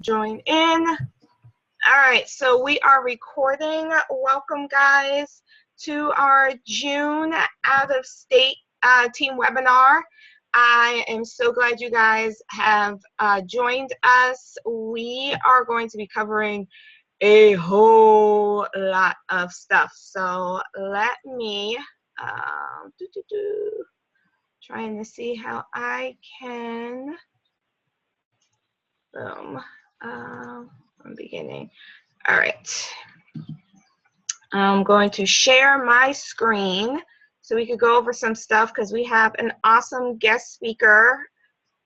join in. All right, so we are recording. Welcome, guys, to our June out-of-state team webinar. I am so glad you guys have joined us. We are going to be covering a whole lot of stuff. So let me trying to see how I can. Boom. From beginning. All right. I'm going to share my screen so we could go over some stuff because we have an awesome guest speaker,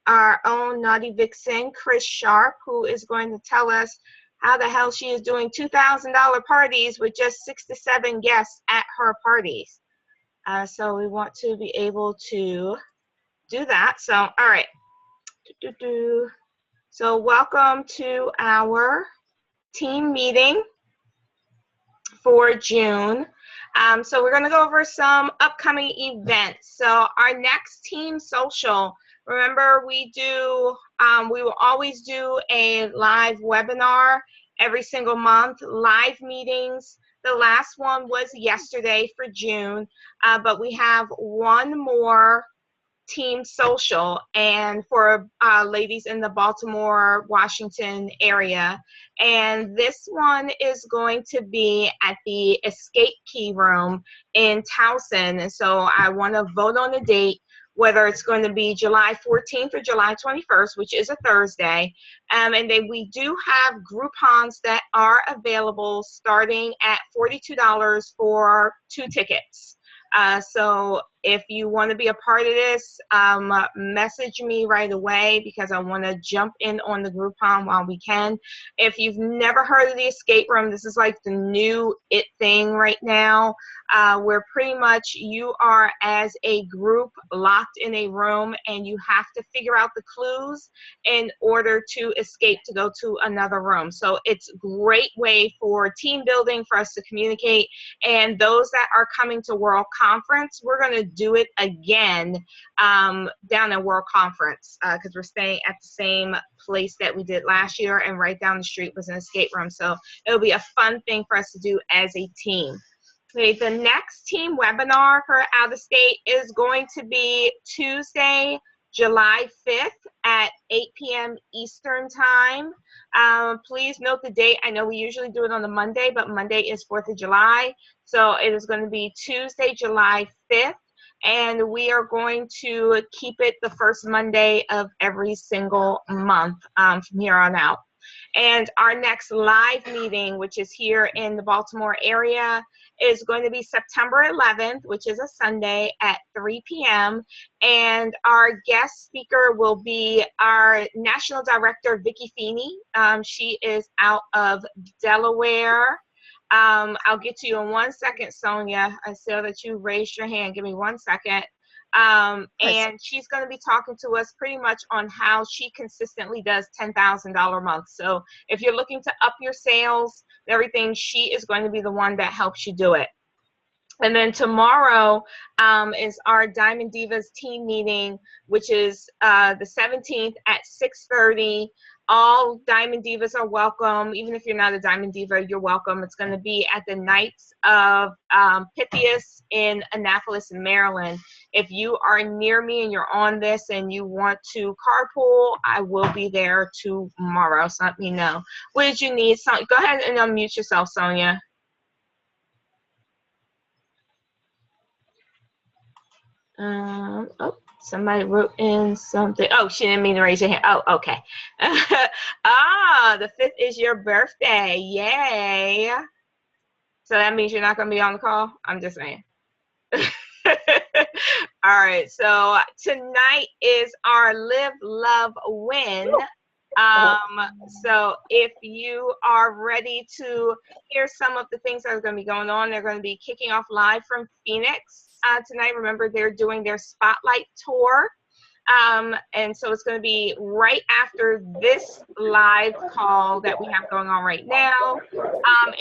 our own Naughty Vixen, Chris Sharp, who is going to tell us how the hell she is doing $2,000 parties with just 6 to 7 guests at her parties. So we want to be able to do that. So, all right. So welcome to our team meeting for June. So we're going to go over some upcoming events. So our next team social, remember we will always do a live webinar every single month, live meetings. The last one was yesterday for June, but we have one more team social and for ladies in the Baltimore, Washington area. And this one is going to be at the Escape Key Room in Towson. And so I want to vote on the date, whether it's going to be July 14th or July 21st, which is a Thursday. And then we do have Groupons that are available starting at $42 for 2 tickets. So if you want to be a part of this, message me right away because I want to jump in on the Groupon while we can. If you've never heard of the escape room, this is like the new it thing right now, where pretty much you are as a group locked in a room and you have to figure out the clues in order to escape to go to another room. So it's a great way for team building, for us to communicate. And those that are coming to World Conference, we're going to do it again down at World Conference because we're staying at the same place that we did last year, and right down the street was an escape room. So it'll be a fun thing for us to do as a team. Okay, the next team webinar for out of state is going to be Tuesday, July 5th at 8 p.m. Eastern time. Please note the date. I know we usually do it on the Monday, but Monday is 4th of July. So it is going to be Tuesday, July 5th. And we are going to keep it the first Monday of every single month from here on out. And our next live meeting, which is here in the Baltimore area, is going to be September 11th, which is a Sunday at 3 p.m. And our guest speaker will be our National Director, Vicki Feeney. She is out of Delaware. I'll get to you in 1 second, Sonia. I saw that you raised your hand. Give me 1 second. And she's going to be talking to us pretty much on how she consistently does $10,000 a month. So if you're looking to up your sales and everything, she is going to be the one that helps you do it. And then tomorrow is our Diamond Divas team meeting, which is the 17th at 6:30. All Diamond Divas are welcome. Even if you're not a Diamond Diva, you're welcome. It's going to be at the Knights of Pythias in Annapolis, Maryland. If you are near me and you're on this and you want to carpool, I will be there tomorrow. So let me know. What did you need? So, go ahead and unmute yourself, Sonia. Oh, somebody wrote in something. Oh, she didn't mean to raise your hand. Oh, okay. The 5th is your birthday. Yay. So that means you're not going to be on the call? I'm just saying. All right. So tonight is our Live, Love, Win. So if you are ready to hear some of the things that are going to be going on, they're going to be kicking off live from Phoenix tonight. Remember, they're doing their Spotlight Tour. And so it's going to be right after this live call that we have going on right now.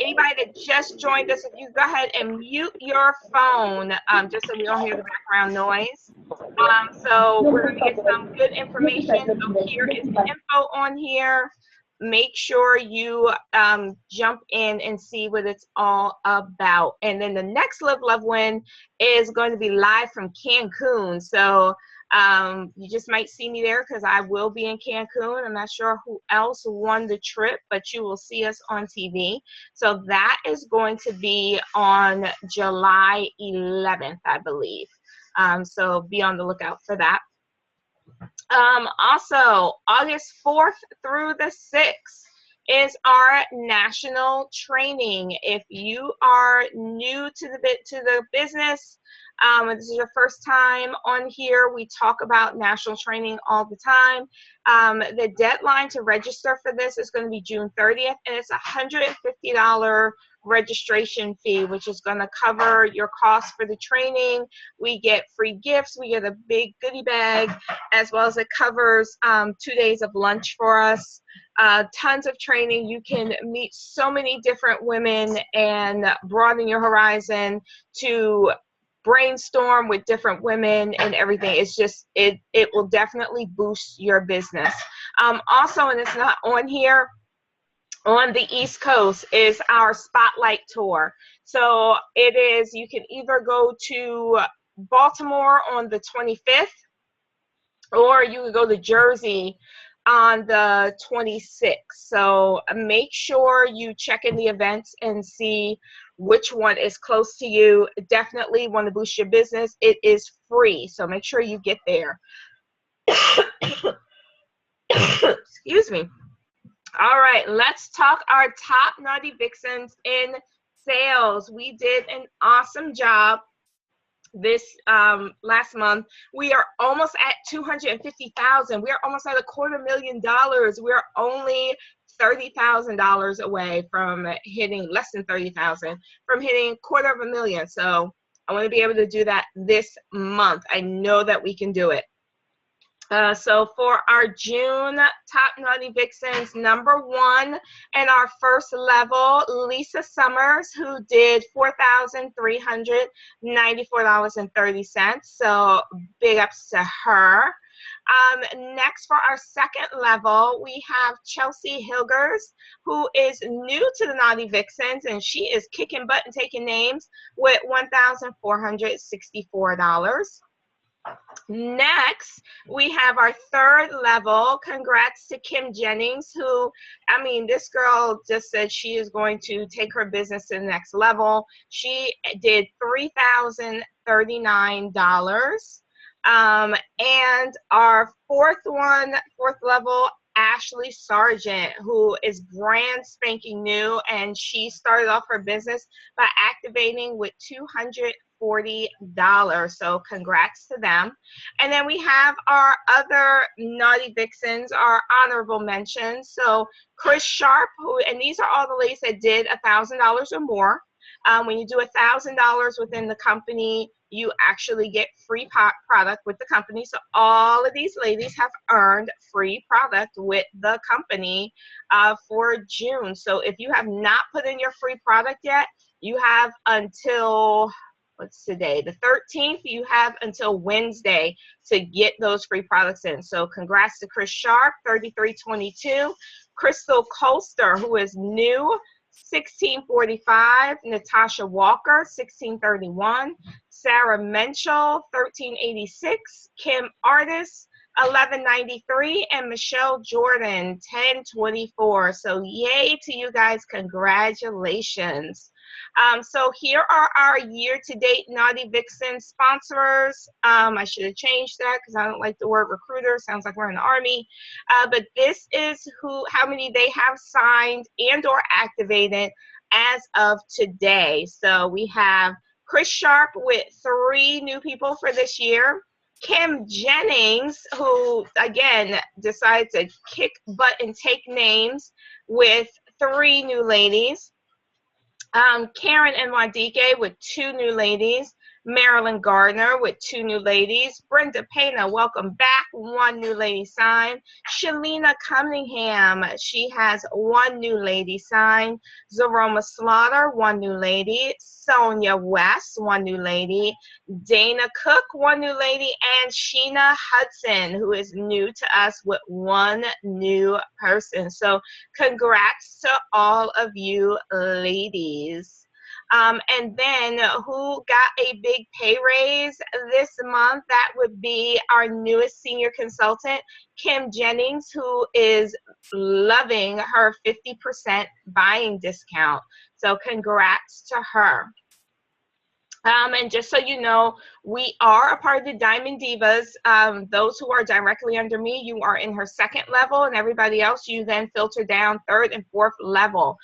Anybody that just joined us, if you go ahead and mute your phone, just so we don't hear the background noise. So we're going to get some good information. So here is the info on here. make sure you jump in and see what it's all about. And then the next Live Love Win is going to be live from Cancun. So you just might see me there because I will be in Cancun. I'm not sure who else won the trip, but you will see us on TV. So that is going to be on July 11th, I believe. So be on the lookout for that. Also, August 4th through the 6th is our national training. If you are new to the business, this is your first time on here, we talk about national training all the time. The deadline to register for this is going to be June 30th, and it's a $150 registration fee, which is going to cover your costs for the training. We get free gifts, we get a big goodie bag, as well as it covers 2 days of lunch for us. Tons of training. You can meet so many different women and broaden your horizon to brainstorm with different women and everything. It's just, it will definitely boost your business. Also, and it's not on here, on the East Coast is our Spotlight Tour. So it is, you can either go to Baltimore on the 25th, or you can go to Jersey on the 26th. So make sure you check in the events and see which one is close to you. Definitely want to boost your business. It is free, so make sure you get there. Excuse me. All right, let's talk our top Naughty Vixens in sales. We did an awesome job this last month. We are almost at 250,000. We are almost at $250,000. We're only $30,000 away from hitting, less than 30,000 from hitting $250,000. So I want to be able to do that this month. I know that we can do it. So for our June top Naughty Vixens, #1 and our first level, Lisa Summers, who did $4,394.30. So big ups to her. Next, for our second level, we have Chelsea Hilgers, who is new to the Naughty Vixens, and she is kicking butt and taking names with $1,464. Next, we have our third level. Congrats to Kim Jennings, who, I mean, this girl just said she is going to take her business to the next level. She did $3,039. And our fourth level, Ashley Sargent, who is brand spanking new, and she started off her business by activating with $240. So congrats to them. And then we have our other Naughty Vixens, our honorable mentions. So Chris Sharp, who, and these are all the ladies that did $1,000 or more. When you do $1,000 within the company, you actually get free product with the company. So all of these ladies have earned free product with the company for June. So if you have not put in your free product yet, you have until, what's today, the 13th, you have until Wednesday to get those free products in. So congrats to Chris Sharp, 3322. Crystal Colster, who is new, 1645. Natasha Walker, 1631. Sarah Menschel, 1386. Kim Artis, 1193. And Michelle Jordan, 1024. So yay to you guys. Congratulations. So here are our year-to-date Naughty Vixen sponsors. I should have changed that because I don't like the word recruiter. Sounds like we're in the Army. But this is how many they have signed and or activated as of today. So we have Chris Sharp with 3 new people for this year. Kim Jennings, who, again, decided to kick butt and take names with 3 new ladies. Karen and Wadike with 2 new ladies. Marilyn Gardner with 2 new ladies. Brenda Pena, welcome back, 1 new lady sign. Shalina Cunningham, she has 1 new lady sign. Zaroma Slaughter, 1 new lady. Sonia West, 1 new lady. Dana Cook, 1 new lady. And Sheena Hudson, who is new to us with 1 new person. So congrats to all of you ladies. And then who got a big pay raise this month? That would be our newest senior consultant, Kim Jennings, who is loving her 50% buying discount. So congrats to her. And just so you know, we are a part of the Diamond Divas. Those who are directly under me, you are in her 2nd level, and everybody else, you then filter down 3rd and 4th level.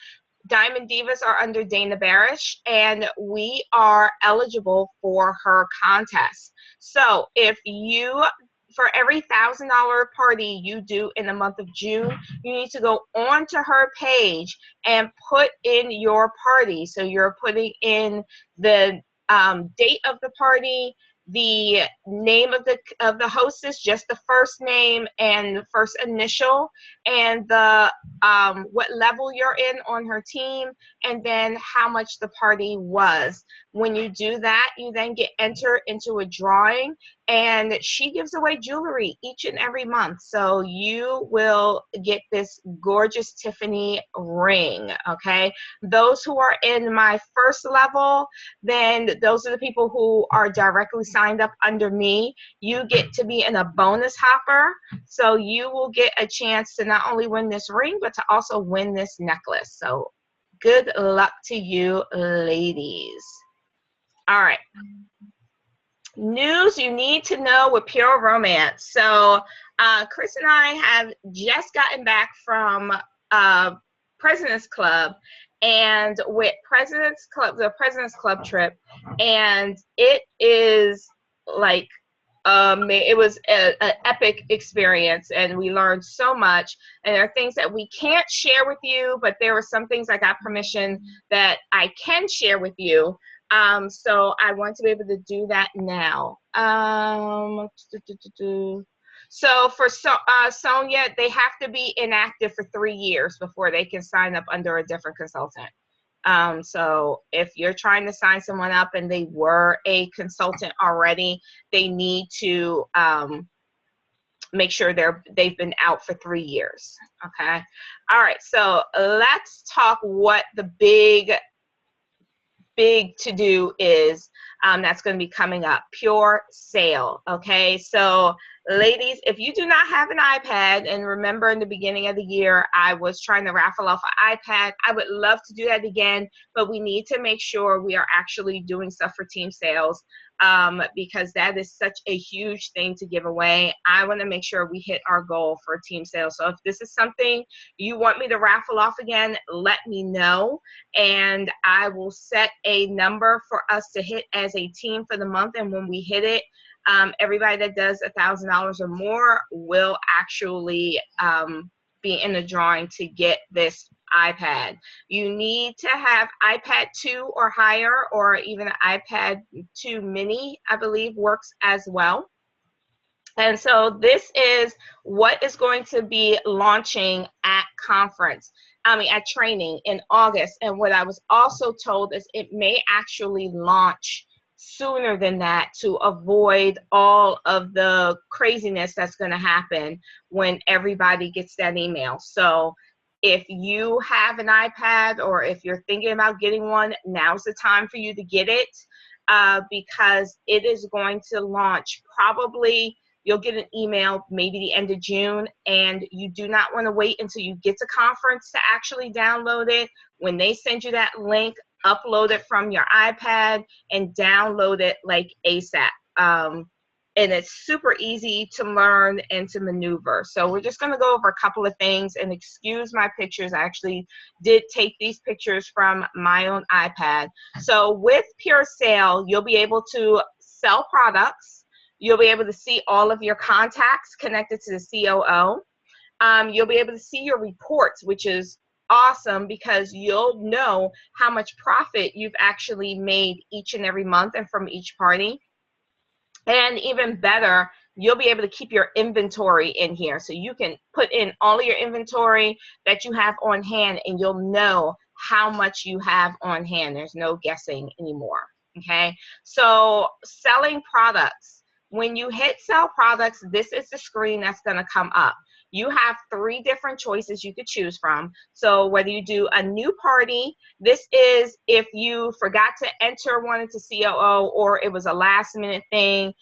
Diamond Divas are under Dana Barish, and we are eligible for her contest. So if you, for every $1,000 party you do in the month of June, you need to go onto her page and put in your party. So you're putting in the date of the party, the name of the hostess, just the first name and the first initial, and the what level you're in on her team, and then how much the party was. When you do that, you then get entered into a drawing, and she gives away jewelry each and every month. So you will get this gorgeous Tiffany ring, okay? Those who are in my 1st level, then those are the people who are directly signed up under me. You get to be in a bonus hopper, so you will get a chance to not only win this ring, but to also win this necklace. So good luck to you ladies. All right. News you need to know with Pure Romance. So Chris and I have just gotten back from President's Club, and with President's Club, the President's Club trip, and it is like it was an epic experience, and we learned so much. And there are things that we can't share with you, but there were some things I got permission that I can share with you. So I want to be able to do that now. So for Sonia, they have to be inactive for 3 years before they can sign up under a different consultant. So if you're trying to sign someone up and they were a consultant already, they need to make sure they've been out for 3 years. Okay. All right. So let's talk what the big to do is that's going to be coming up. Pure sale. Okay. So ladies, if you do not have an iPad, and remember in the beginning of the year, I was trying to raffle off an iPad. I would love to do that again, but we need to make sure we are actually doing stuff for team sales, because that is such a huge thing to give away. I want to make sure we hit our goal for team sales. So if this is something you want me to raffle off again, let me know, and I will set a number for us to hit as a team for the month. And when we hit it, everybody that does $1,000 or more will actually be in the drawing to get this iPad. You need to have iPad 2 or higher, or even an iPad 2 mini, I believe, works as well. And so this is what is going to be launching at at training in August. And what I was also told is it may actually launch sooner than that to avoid all of the craziness that's going to happen when everybody gets that email. So if you have an iPad, or if you're thinking about getting one, now's the time for you to get it, because it is going to launch probably. You'll get an email maybe the end of June, and you do not want to wait until you get to conference to actually download it. When they send you that link, upload it from your iPad and download it like ASAP. And it's super easy to learn and to maneuver. So we're just going to go over a couple of things, and excuse my pictures. I actually did take these pictures from my own iPad. So with Pure Sale, you'll be able to sell products. You'll be able to see all of your contacts connected to the COO. You'll be able to see your reports, which is awesome because you'll know how much profit you've actually made each and every month and from each party. And even better, you'll be able to keep your inventory in here. So you can put in all of your inventory that you have on hand, and you'll know how much you have on hand. There's no guessing anymore. Okay, so selling products. When you hit sell products, this is the screen that's going to come up. You have 3 different choices you could choose from. So whether you do a new party, this is if you forgot to enter one into COO, or it was a last minute thing,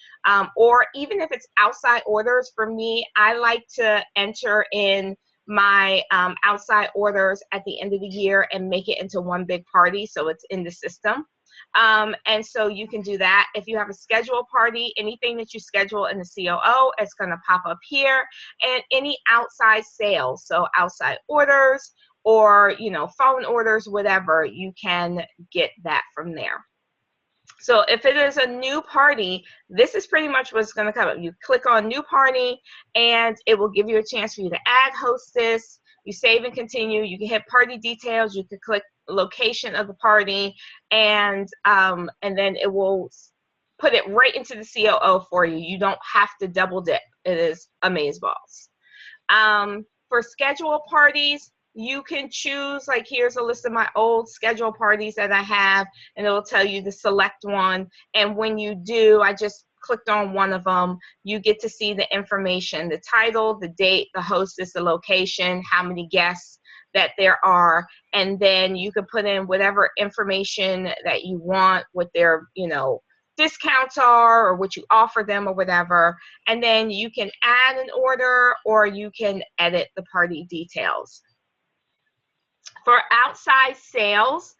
or even if it's outside orders. For me, I like to enter in my outside orders at the end of the year and make it into one big party so it's in the system. And so you can do that. If you have a scheduled party, anything that you schedule in the COO, it's going to pop up here. And any outside sales, so outside orders or, you know, phone orders, whatever, you can get that from there. So if it is a new party, this is pretty much what's going to come up. You click on new party and it will give you a chance for you to add hostess. You save and continue. You can hit party details. You can click location of the party, and then it will put it right into the COO for you. You don't have to double dip. It is amazeballs. For scheduled parties, you can choose, like here's a list of my old scheduled parties that I have, and it will tell you to select one. And when you do, I just clicked on one of them, you get to see the information, the title, the date, the hostess, the location, how many guests that there are, and then you can put in whatever information that you want, what their, you know, discounts are or what you offer them or whatever, and then you can add an order or you can edit the party details. For outside sales,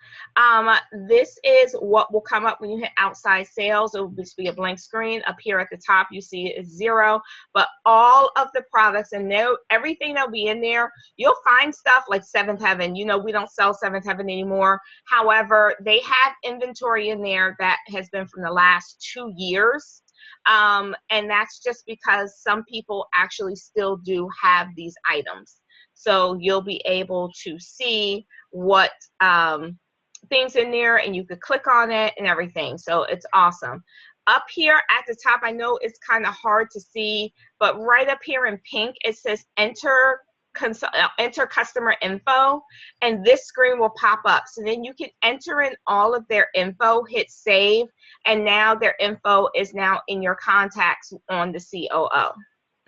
this is what will come up when you hit outside sales. It will just be a blank screen. Up here at the top, you see it is 0, but all of the products and everything that'll be in there, you'll find stuff like Seventh Heaven. You know, we don't sell Seventh Heaven anymore. However, they have inventory in there that has been from the last 2 years. And that's just because some people actually still do have these items. So you'll be able to see what things in there, and you could click on it and everything. So it's awesome. Up here at the top, I know it's kind of hard to see, but right up here in pink, it says enter customer info, and this screen will pop up. So then you can enter in all of their info, hit save, and now their info is now in your contacts on the COO.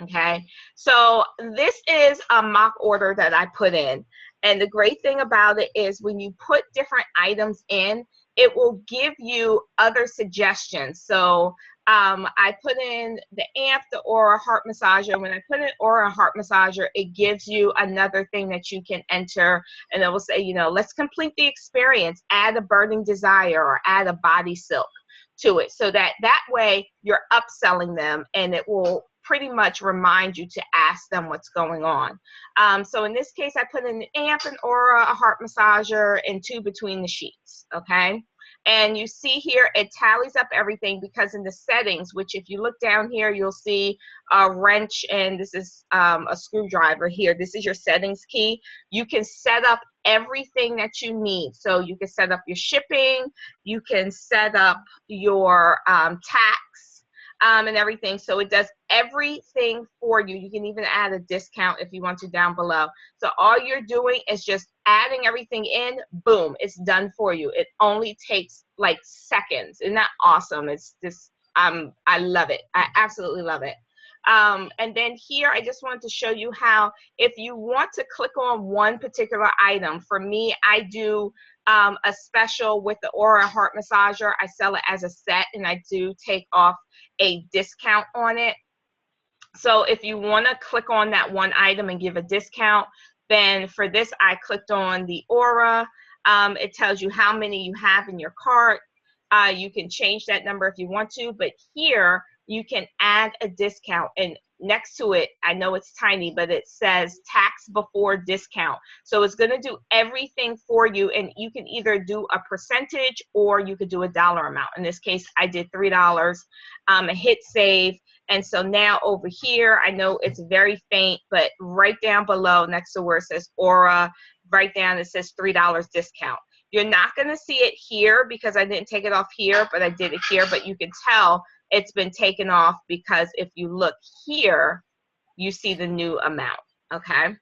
Okay, so this is a mock order that I put in, and the great thing about it is when you put different items in, it will give you other suggestions. So I put in the amp, the aura heart massager. When I put in aura heart massager, it gives you another thing that you can enter, and it will say, you know, let's complete the experience, add a burning desire or add a body silk to it, so that way you're upselling them, and it will pretty much remind you to ask them what's going on. So in this case, I put in an amp, an aura, a heart massager, and 2 between the sheets, okay? And you see here, it tallies up everything, because in the settings, which if you look down here, you'll see a wrench, and this is a screwdriver here. This is your settings key. You can set up everything that you need. So you can set up your shipping, you can set up your tax, and everything. So it does everything for you. You can even add a discount if you want to down below. So all you're doing is just adding everything in, boom, it's done for you. It only takes like seconds. Isn't that awesome? It's just, I love it. I absolutely love it. And then here, I just wanted to show you how, if you want to click on one particular item, for me, I do a special with the Aura Heart Massager. I sell it as a set, and I do take off a discount on it. So if you want to click on that one item and give a discount, then for this, I clicked on the Aura. It tells you how many you have in your cart. You can change that number if you want to, but here you can add a discount, and next to it, I know it's tiny, but it says tax before discount. So it's going to do everything for you, and you can either do a percentage or you could do a dollar amount. In this case, I did $3. Hit save, and so now over here, I know it's very faint, but right down below next to where it says Aura, right down, it says $3 discount. You're not going to see it here because I didn't take it off here, but I did it here. But you can tell it's been taken off because if you look here, you see the new amount, okay?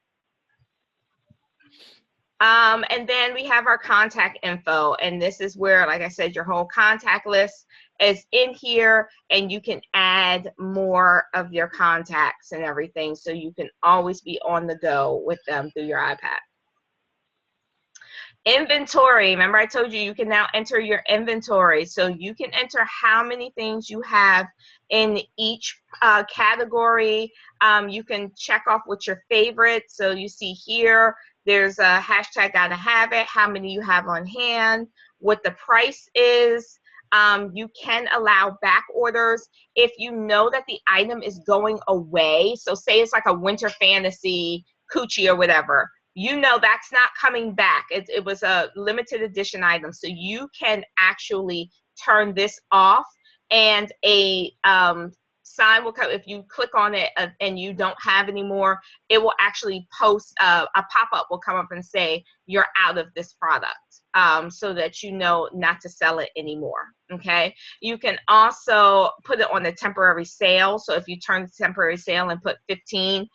And then we have our contact info, and this is where, like I said, your whole contact list is in here, and you can add more of your contacts and everything, so you can always be on the go with them through your iPad. Inventory, remember I told you you can now enter your inventory, so you can enter how many things you have in each category. You can check off what's your favorite, so you see here there's a hashtag gotta have it, how many you have on hand, what the price is. You can allow back orders if you know that the item is going away. So say it's like a winter fantasy coochie or whatever, you know that's not coming back. It was a limited edition item, so you can actually turn this off, and a sign will come. If you click on it and you don't have any more, it will actually post, a pop-up will come up and say you're out of this product, so that you know not to sell it anymore, okay? You can also put it on a temporary sale, so if you turn the temporary sale and put 15,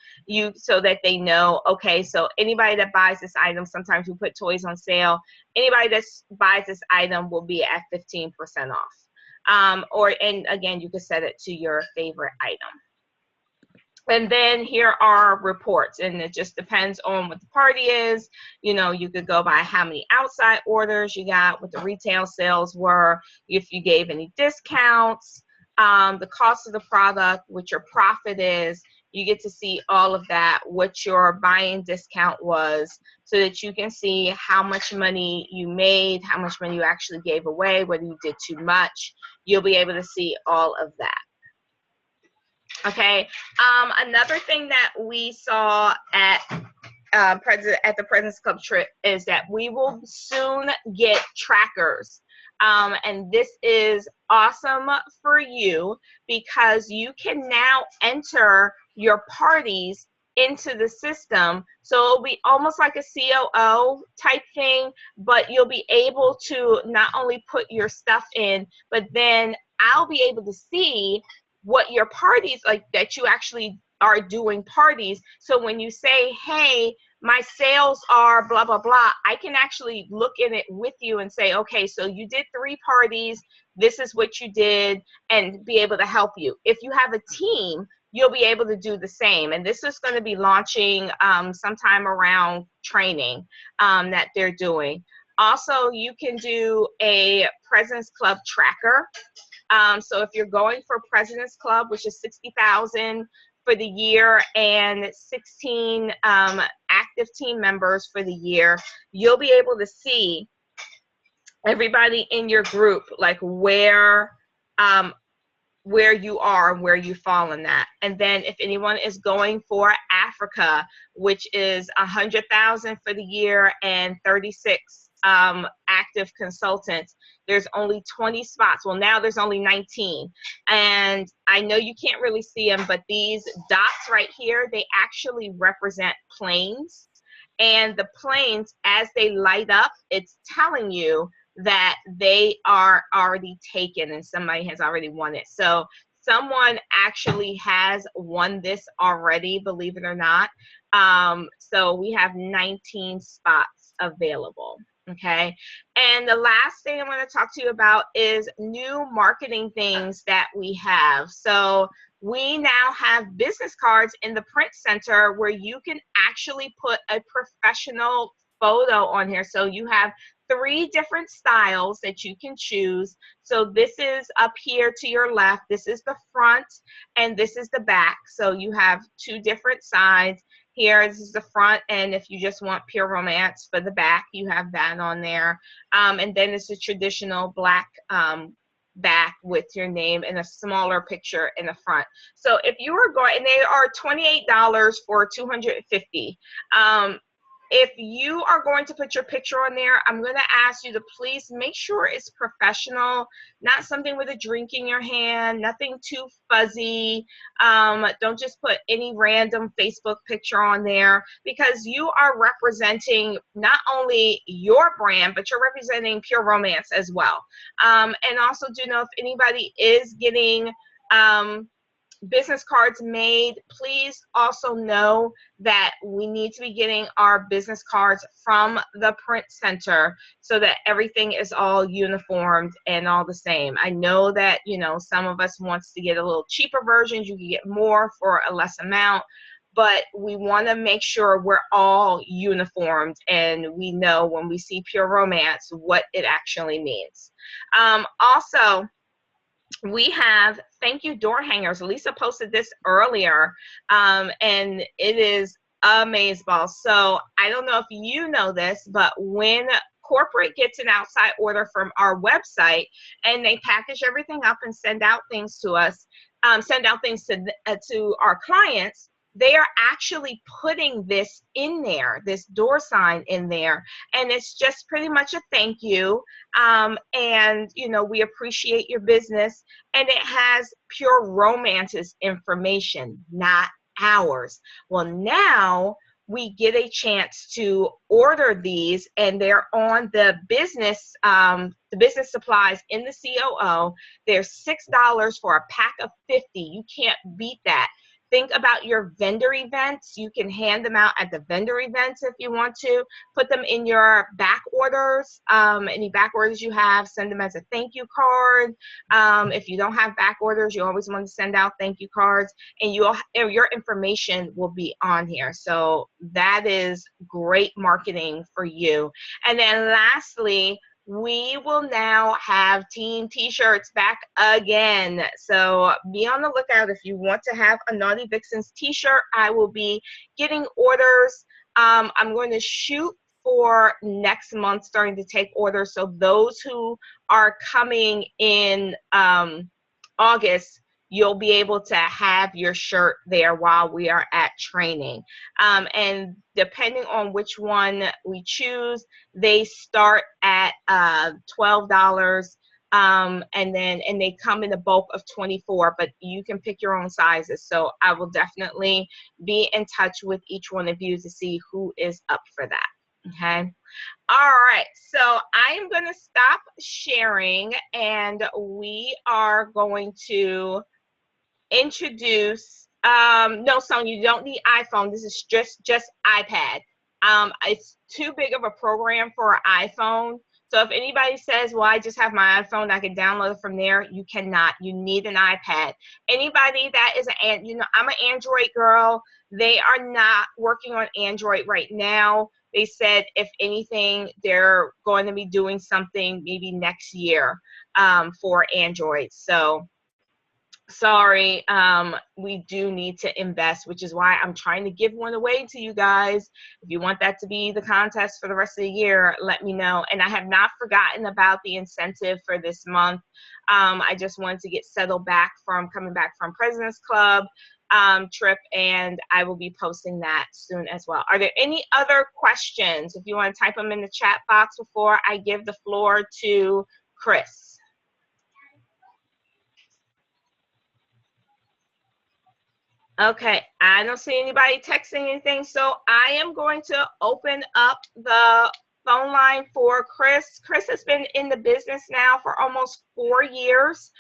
so that they know, okay, so anybody that buys this item, sometimes we put toys on sale, anybody that buys this item will be at 15% off. And again, you can set it to your favorite item. And then here are reports, and it just depends on what the party is. You know, you could go by how many outside orders you got, what the retail sales were, if you gave any discounts, the cost of the product, what your profit is. You get to see all of that, what your buying discount was, so that you can see how much money you made, how much money you actually gave away, whether you did too much. You'll be able to see all of that. Okay, another thing that we saw at the President's Club trip is that we will soon get trackers. And this is awesome for you because you can now enter your parties into the system. So it'll be almost like a COO type thing, but you'll be able to not only put your stuff in, but then I'll be able to see what your parties, like that you actually are doing parties. So when you say, hey, my sales are blah, blah, blah, I can actually look in it with you and say, okay, so you did 3 parties, this is what you did, and be able to help you. If you have a team, you'll be able to do the same. And this is going to be launching sometime around training that they're doing. Also, you can do a President's Club tracker. So if you're going for President's Club, which is $60,000 for the year and 16 active team members for the year, you'll be able to see everybody in your group, like where you are and where you fall in that. And then if anyone is going for Africa, which is 100,000 for the year and 36 active consultants, there's only 20 spots. Well, now there's only 19. And I know you can't really see them, but these dots right here, they actually represent planes. And the planes, as they light up, it's telling you that they are already taken and somebody has already won it. So someone actually has won this already, believe it or not. So we have 19 spots available. Okay, and the last thing I'm going to talk to you about is new marketing things that we have. So we now have business cards in the print center where you can actually put a professional photo on here. So you have 3 different styles that you can choose. So this is up here to your left, this is the front, and this is the back. So you have 2 different sides. Here, this is the front, and if you just want pure romance for the back, you have that on there. And then it's a traditional black back with your name and a smaller picture in the front. So if you were going, and they are $28 for 250. if you are going to put your picture on there, I'm going to ask you to please make sure it's professional, not something with a drink in your hand, nothing too fuzzy. Don't just put any random Facebook picture on there, because you are representing not only your brand, but you're representing Pure Romance as well. And also do know if anybody is getting business cards made, please also know that we need to be getting our business cards from the print center so that everything is all uniformed and all the same. I know that, you know, some of us wants to get a little cheaper versions. You can get more for a less amount, but we want to make sure we're all uniformed and we know when we see Pure Romance what it actually means. Also, we have thank you door hangers. Lisa posted this earlier, and it is amazeballs. So I don't know if you know this, but when corporate gets an outside order from our website and they package everything up and send out things to us, send out things to our clients, they are actually putting this in there, this door sign in there, and it's just pretty much a thank you. And you know, we appreciate your business, and it has Pure Romance's information, not ours. Well, now we get a chance to order these, and they're on the business supplies in the COO. They're $6 for a pack of 50. You can't beat that. Think about your vendor events. You can hand them out at the vendor events if you want to. Put them in your back orders. Any back orders you have, send them as a thank you card. If you don't have back orders, you always want to send out thank you cards, and your information will be on here. So that is great marketing for you. And then lastly, we will now have team t-shirts back again. So be on the lookout if you want to have a Naughty Vixens t-shirt. I will be getting orders. I'm going to shoot for next month, starting to take orders. So those who are coming in August, you'll be able to have your shirt there while we are at training. And depending on which one we choose, they start at $12. And they come in a bulk of 24, but you can pick your own sizes. So I will definitely be in touch with each one of you to see who is up for that. Okay. All right, so I am going to stop sharing, and we are going to introduce no, Sonia, you don't need iPhone. This is just iPad. It's too big of a program for an iPhone. So if anybody says, well, I just have my iPhone, I can download it from there, you cannot. You need an iPad. Anybody that is I'm an Android girl. They are not working on Android right now. They said, if anything, they're going to be doing something maybe next year for Android. So sorry, we do need to invest, which is why I'm trying to give one away to you guys. If you want that to be the contest for the rest of the year, let me know. And I have not forgotten about the incentive for this month. I just wanted to get settled back from coming back from President's Club trip, and I will be posting that soon as well. Are there any other questions? If you want to type them in the chat box before I give the floor to Chris. Okay, I don't see anybody texting anything, so I am going to open up the phone line for Chris. Chris has been in the business now for almost 4 years.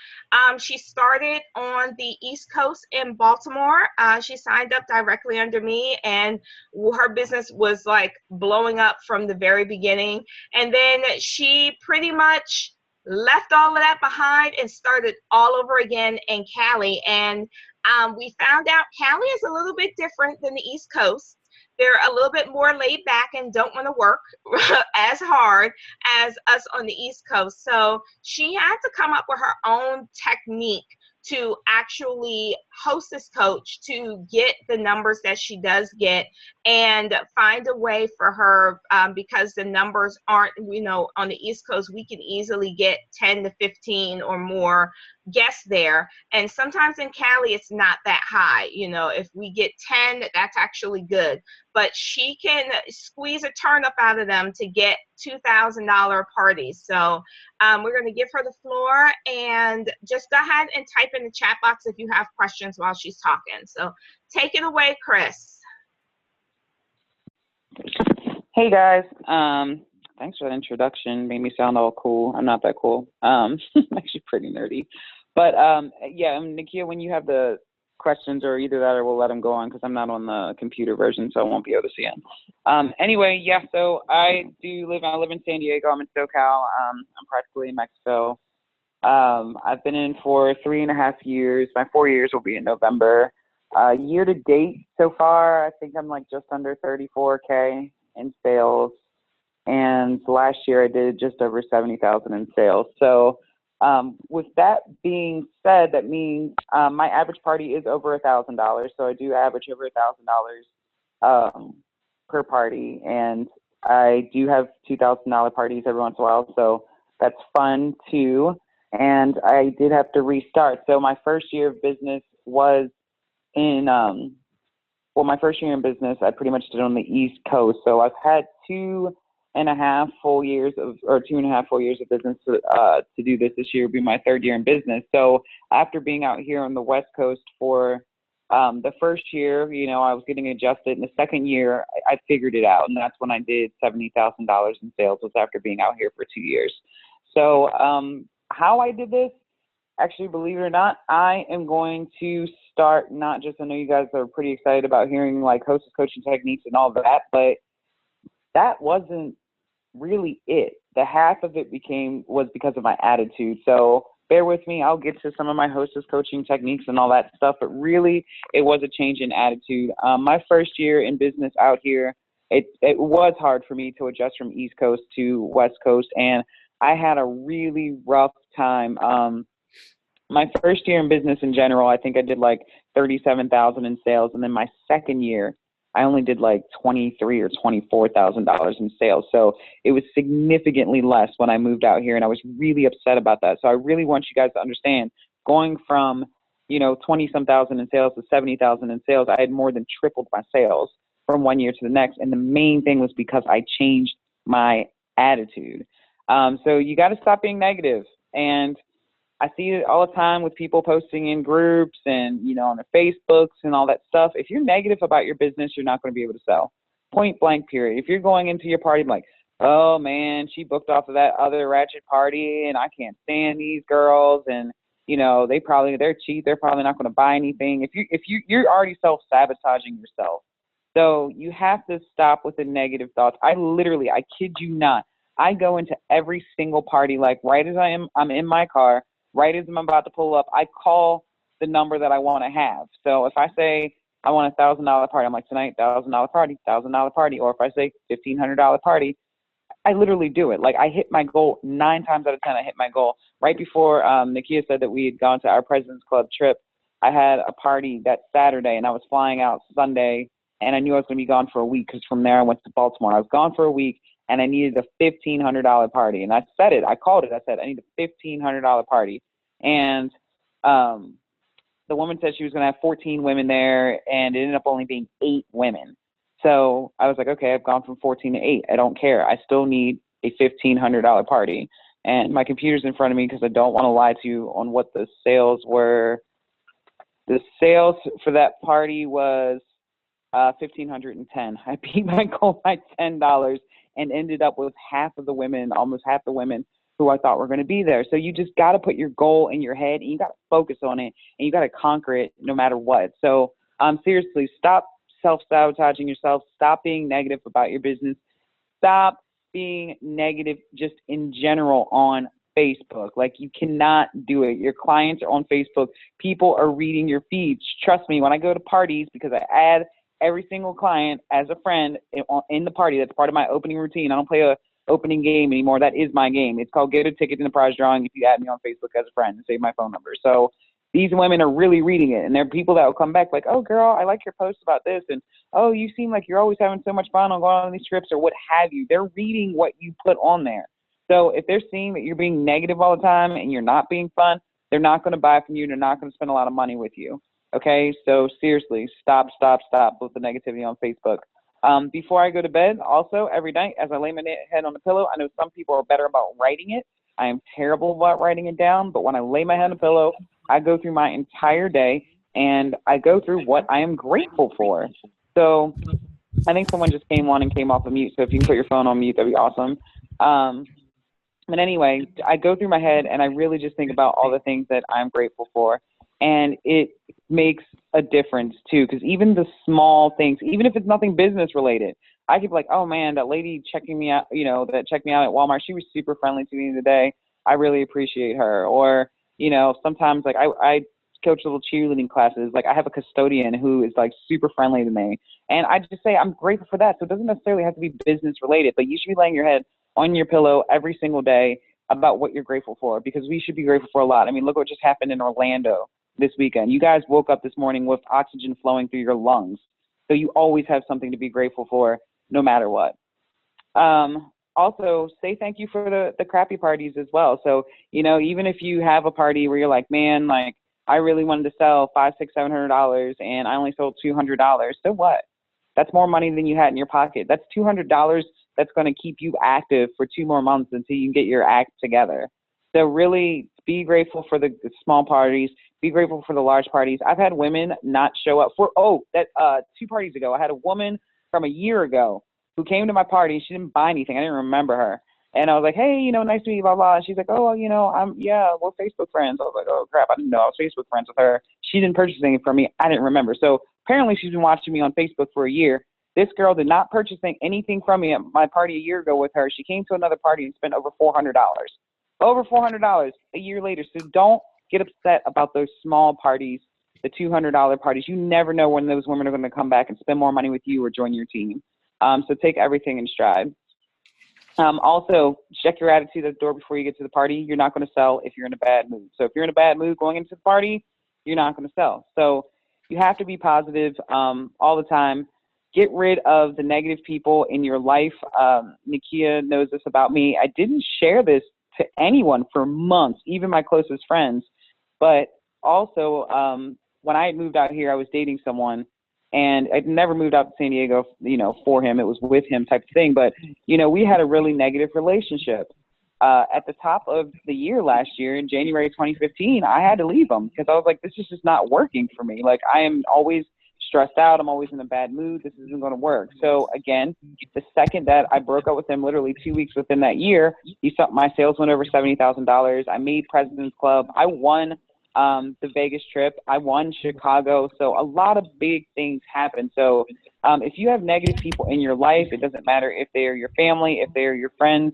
She started on the East Coast in Baltimore. She signed up directly under me, and her business was like blowing up from the very beginning. And then she pretty much left all of that behind and started all over again in Cali. And we found out Cali is a little bit different than the East Coast. They're a little bit more laid back and don't want to work as hard as us on the East Coast. So she had to come up with her own technique to actually host this coach to get the numbers that she does get and find a way for her, because the numbers aren't, on the East Coast, we can easily get 10 to 15 or more guests there. And sometimes in Cali, it's not that high. If we get 10, that's actually good. But she can squeeze a turnip out of them to get $2,000 parties. So we're going to give her the floor, and just go ahead and type in the chat box if you have questions while she's talking. So take it away, Chris. Hey guys, thanks for the introduction. Made me sound all cool. I'm not that cool. I'm actually pretty nerdy. But yeah, Nakia, when you have the questions or either that or we'll let them go on because I'm not on the computer version, so I won't be able to see them. Anyway, yeah, so I live in San Diego. I'm in SoCal. I'm practically in Mexico. I've been in for 3.5 years. My 4 years will be in November. Year to date so far, I think I'm like just under 34K in sales. And last year I did just over 70,000 in sales. So with that being said, that means my average party is over $1,000. So I do average over $1,000 per party. And I do have $2,000 parties every once in a while. So that's fun too. And I did have to restart. So my first year of business was my first year in business, I pretty much did on the East Coast. So I've had 2.5 full years of business to do this. This year will be my third year in business. So after being out here on the West Coast for the first year, I was getting adjusted. In the second year, I figured it out. And that's when I did $70,000 in sales, was after being out here for 2 years. So how I did this, actually, believe it or not, I am going to start I know you guys are pretty excited about hearing like hostess coaching techniques and all that, but that wasn't really it. The half of it was because of my attitude. So bear with me. I'll get to some of my hostess coaching techniques and all that stuff, but really it was a change in attitude. My first year in business out here, it was hard for me to adjust from East Coast to West Coast, and I had a really rough time. My first year in business in general, I think I did like 37,000 in sales. And then my second year, I only did like $23,000 or $24,000 in sales. So it was significantly less when I moved out here. And I was really upset about that. So I really want you guys to understand, going from, 20-some thousand in sales to 70,000 in sales, I had more than tripled my sales from one year to the next. And the main thing was because I changed my attitude. So you got to stop being negative. And I see it all the time with people posting in groups and, on their Facebooks and all that stuff. If you're negative about your business, you're not going to be able to sell. Point blank, period. If you're going into your party like, oh man, she booked off of that other ratchet party and I can't stand these girls, and they're cheap, they're probably not going to buy anything. If you're already self-sabotaging yourself. So you have to stop with the negative thoughts. I kid you not, I go into every single party like right as I'm in my car. Right as I'm about to pull up, I call the number that I want to have. So if I say I want a $1,000 party, I'm like, tonight, $1,000 party, $1,000 party. Or if I say $1,500 party, I literally do it. Like, I hit my goal 9 times out of 10. I hit my goal. Right before Nakia said that we had gone to our President's Club trip, I had a party that Saturday, and I was flying out Sunday, and I knew I was going to be gone for a week because from there I went to Baltimore. I was gone for a week, and I needed a $1,500 party. And I said it. I called it. I said, I need a $1,500 party. And the woman said she was going to have 14 women there, and it ended up only being 8 women. So I was like, okay, I've gone from 14 to 8. I don't care. I still need a $1,500 party. And my computer's in front of me because I don't want to lie to you on what the sales were. The sales for that party was $1,510. I beat my goal by $10 and ended up with almost half the women who I thought were going to be there. So you just got to put your goal in your head, and you got to focus on it, and you got to conquer it no matter what. So seriously, stop self-sabotaging yourself. Stop being negative about your business. Stop being negative just in general on Facebook. Like, you cannot do it. Your clients are on Facebook. People are reading your feeds. Trust me, when I go to parties, because I add every single client as a friend in the party, that's part of my opening routine. I don't play a opening game anymore. That is my game. It's called Get a Ticket in the Prize Drawing if you add me on Facebook as a friend and save my phone number. So these women are really reading it. And there are people that will come back like, oh, girl, I like your post about this. And, oh, you seem like you're always having so much fun on going on these trips or what have you. They're reading what you put on there. So if they're seeing that you're being negative all the time and you're not being fun, they're not going to buy from you. They're not going to spend a lot of money with you. Okay? So seriously, stop with the negativity on Facebook. Before I go to bed, also every night as I lay my head on the pillow, I know some people are better about writing it. I am terrible about writing it down, but when I lay my head on the pillow, I go through my entire day and I go through what I am grateful for. So I think someone just came on and came off of mute. So if you can put your phone on mute, that'd be awesome. But anyway, I go through my head and I really just think about all the things that I'm grateful for. And it makes a difference too, because even the small things, even if it's nothing business related, I could be like, oh man, that lady checking me out, that checked me out at Walmart, she was super friendly to me today. I really appreciate her. Or, sometimes like I coach little cheerleading classes. Like I have a custodian who is like super friendly to me. And I just say I'm grateful for that. So it doesn't necessarily have to be business related, but you should be laying your head on your pillow every single day about what you're grateful for, because we should be grateful for a lot. I mean, look what just happened in Orlando this weekend. You guys woke up this morning with oxygen flowing through your lungs. So you always have something to be grateful for no matter what. Also, say thank you for the crappy parties as well. So, even if you have a party where you're like, man, like I really wanted to sell $500, $600, $700 and I only sold $200. So what? That's more money than you had in your pocket. That's $200 that's going to keep you active for 2 more months until you can get your act together. So really be grateful for the small parties. Be grateful for the large parties. I've had women not show up for, 2 parties ago, I had a woman from a year ago who came to my party. She didn't buy anything. I didn't remember her. And I was like, hey, nice to meet you, blah, blah. And she's like, oh, we're Facebook friends. I was like, oh, crap. I didn't know I was Facebook friends with her. She didn't purchase anything from me. I didn't remember. So apparently she's been watching me on Facebook for a year. This girl did not purchase anything from me at my party a year ago with her. She came to another party and spent over $400. Over $400 a year later. So don't get upset about those small parties, the $200 parties. You never know when those women are going to come back and spend more money with you or join your team. So take everything in stride. Also, check your attitude at the door before you get to the party. You're not going to sell if you're in a bad mood. So if you're in a bad mood going into the party, you're not going to sell. So you have to be positive all the time. Get rid of the negative people in your life. Nikia knows this about me. I didn't share this to anyone for months, even my closest friends. But also, when I had moved out here, I was dating someone. And I'd never moved out to San Diego, for him. It was with him type of thing. But, we had a really negative relationship. At the top of the year last year, in January 2015, I had to leave him because I was like, this is just not working for me. Like, I am always stressed out. I'm always in a bad mood. This isn't going to work. So, again, the second that I broke up with him, literally 2 weeks within that year, my sales went over $70,000. I made President's Club. I won the Vegas trip. I won Chicago. So a lot of big things happen. So if you have negative people in your life, it doesn't matter if they're your family, if they're your friends.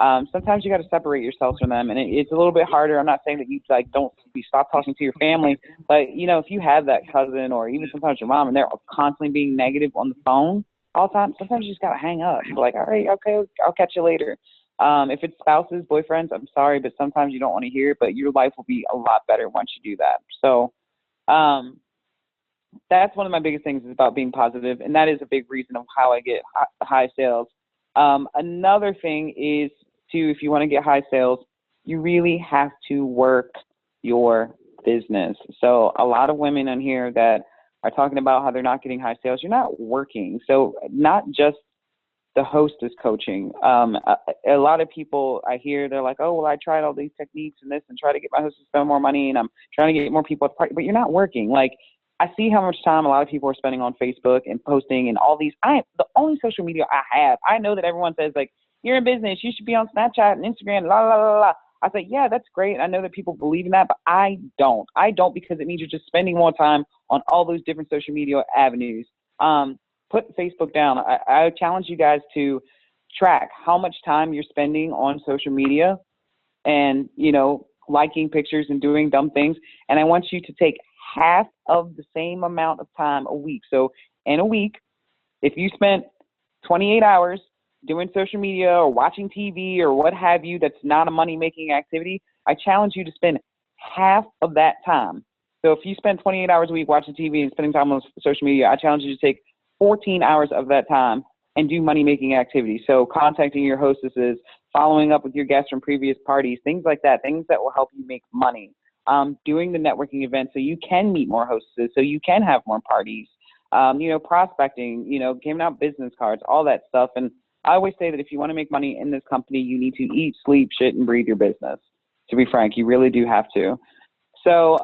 Sometimes you got to separate yourself from them, and it's a little bit harder. I'm not saying that you stop talking to your family, but if you have that cousin or even sometimes your mom, and they're constantly being negative on the phone all the time, sometimes you just got to hang up. You're like, all right, okay, I'll catch you later. If it's spouses, boyfriends, I'm sorry, but sometimes you don't want to hear it, but your life will be a lot better once you do that. So that's one of my biggest things is about being positive, and that is a big reason of how I get high sales. Another thing is if you want to get high sales, you really have to work your business. So a lot of women on here that are talking about how they're not getting high sales, you're not working. So not just the hostess coaching. A lot of people I hear, they're like, oh, well, I tried all these techniques and this and try to get my hostess to spend more money and I'm trying to get more people at the party, but you're not working. Like, I see how much time a lot of people are spending on Facebook and posting and all these. The only social media I have, I know that everyone says, like, you're in business, you should be on Snapchat and Instagram, la, la, la, la. I say, yeah, that's great. I know that people believe in that, but I don't. I don't because it means you're just spending more time on all those different social media avenues. Put Facebook down. I challenge you guys to track how much time you're spending on social media and, liking pictures and doing dumb things. And I want you to take half of the same amount of time a week. So in a week, if you spent 28 hours doing social media or watching TV or what have you, that's not a money-making activity, I challenge you to spend half of that time So if you spend 28 hours a week watching TV and spending time on social media, I challenge you to take 14 hours of that time and do money-making activities. So contacting your hostesses, following up with your guests from previous parties, things like that, things that will help you make money. Doing the networking events so you can meet more hostesses, so you can have more parties. Prospecting, giving out business cards, all that stuff. And I always say that if you want to make money in this company, you need to eat, sleep, shit, and breathe your business. To be frank, you really do have to. So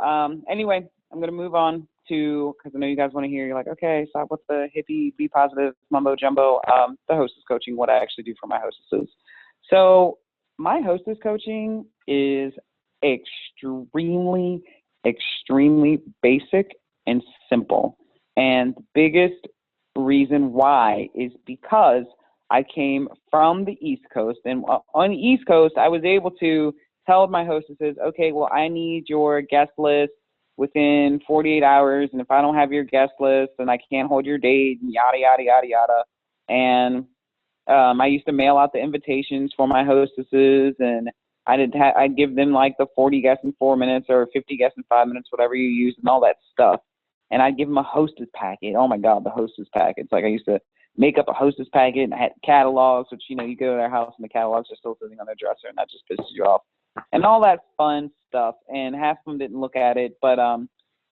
anyway, I'm going to move on to, because I know you guys want to hear, you're like, okay, stop with the hippie, be positive, mumbo jumbo, the hostess coaching, what I actually do for my hostesses. So my hostess coaching is extremely, extremely basic and simple. And the biggest reason why is because I came from the East Coast. And on the East Coast, I was able to tell my hostesses, okay, well, I need your guest list within 48 hours. And if I don't have your guest list, then I can't hold your date, and yada, yada, yada, yada. And I used to mail out the invitations for my hostesses, and I'd give them like the 40 guests in 4 minutes or 50 guests in 5 minutes, whatever you use, and all that stuff. And I'd give them a hostess packet. Oh my God, the hostess packet. It's like I used to make up a hostess packet, and I had catalogs, which, you go to their house and the catalogs are still sitting on their dresser, and that just pisses you off. And all that fun stuff. And half of them didn't look at it, but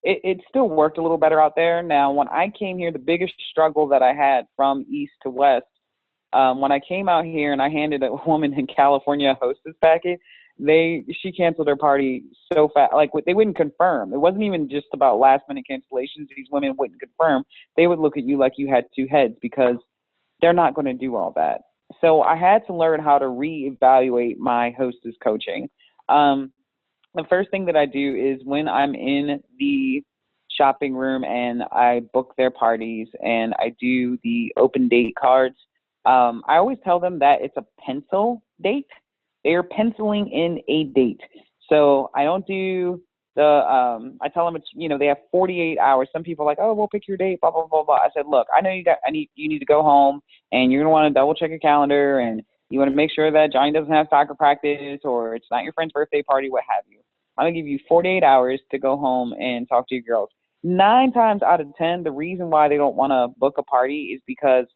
it still worked a little better out there. Now, when I came here, the biggest struggle that I had from east to west, when I came out here and I handed a woman in California a hostess packet, she canceled her party so fast. Like, they wouldn't confirm. It wasn't even just about last minute cancellations. These women wouldn't confirm. They would look at you like you had two heads, because they're not going to do all that. So I had to learn how to reevaluate my hostess coaching. The first thing that I do is when I'm in the shopping room and I book their parties and I do the open date cards, I always tell them that it's a pencil date. They are penciling in a date. So I don't do I tell them it's, they have 48 hours. Some people are like, oh, we'll pick your date, blah, blah, blah, blah. I said, look, I know you need to go home, and you're going to want to double check your calendar, and you want to make sure that Johnny doesn't have soccer practice, or it's not your friend's birthday party, what have you. I'm going to give you 48 hours to go home and talk to your girls. 9 times out of 10, the reason why they don't want to book a party is because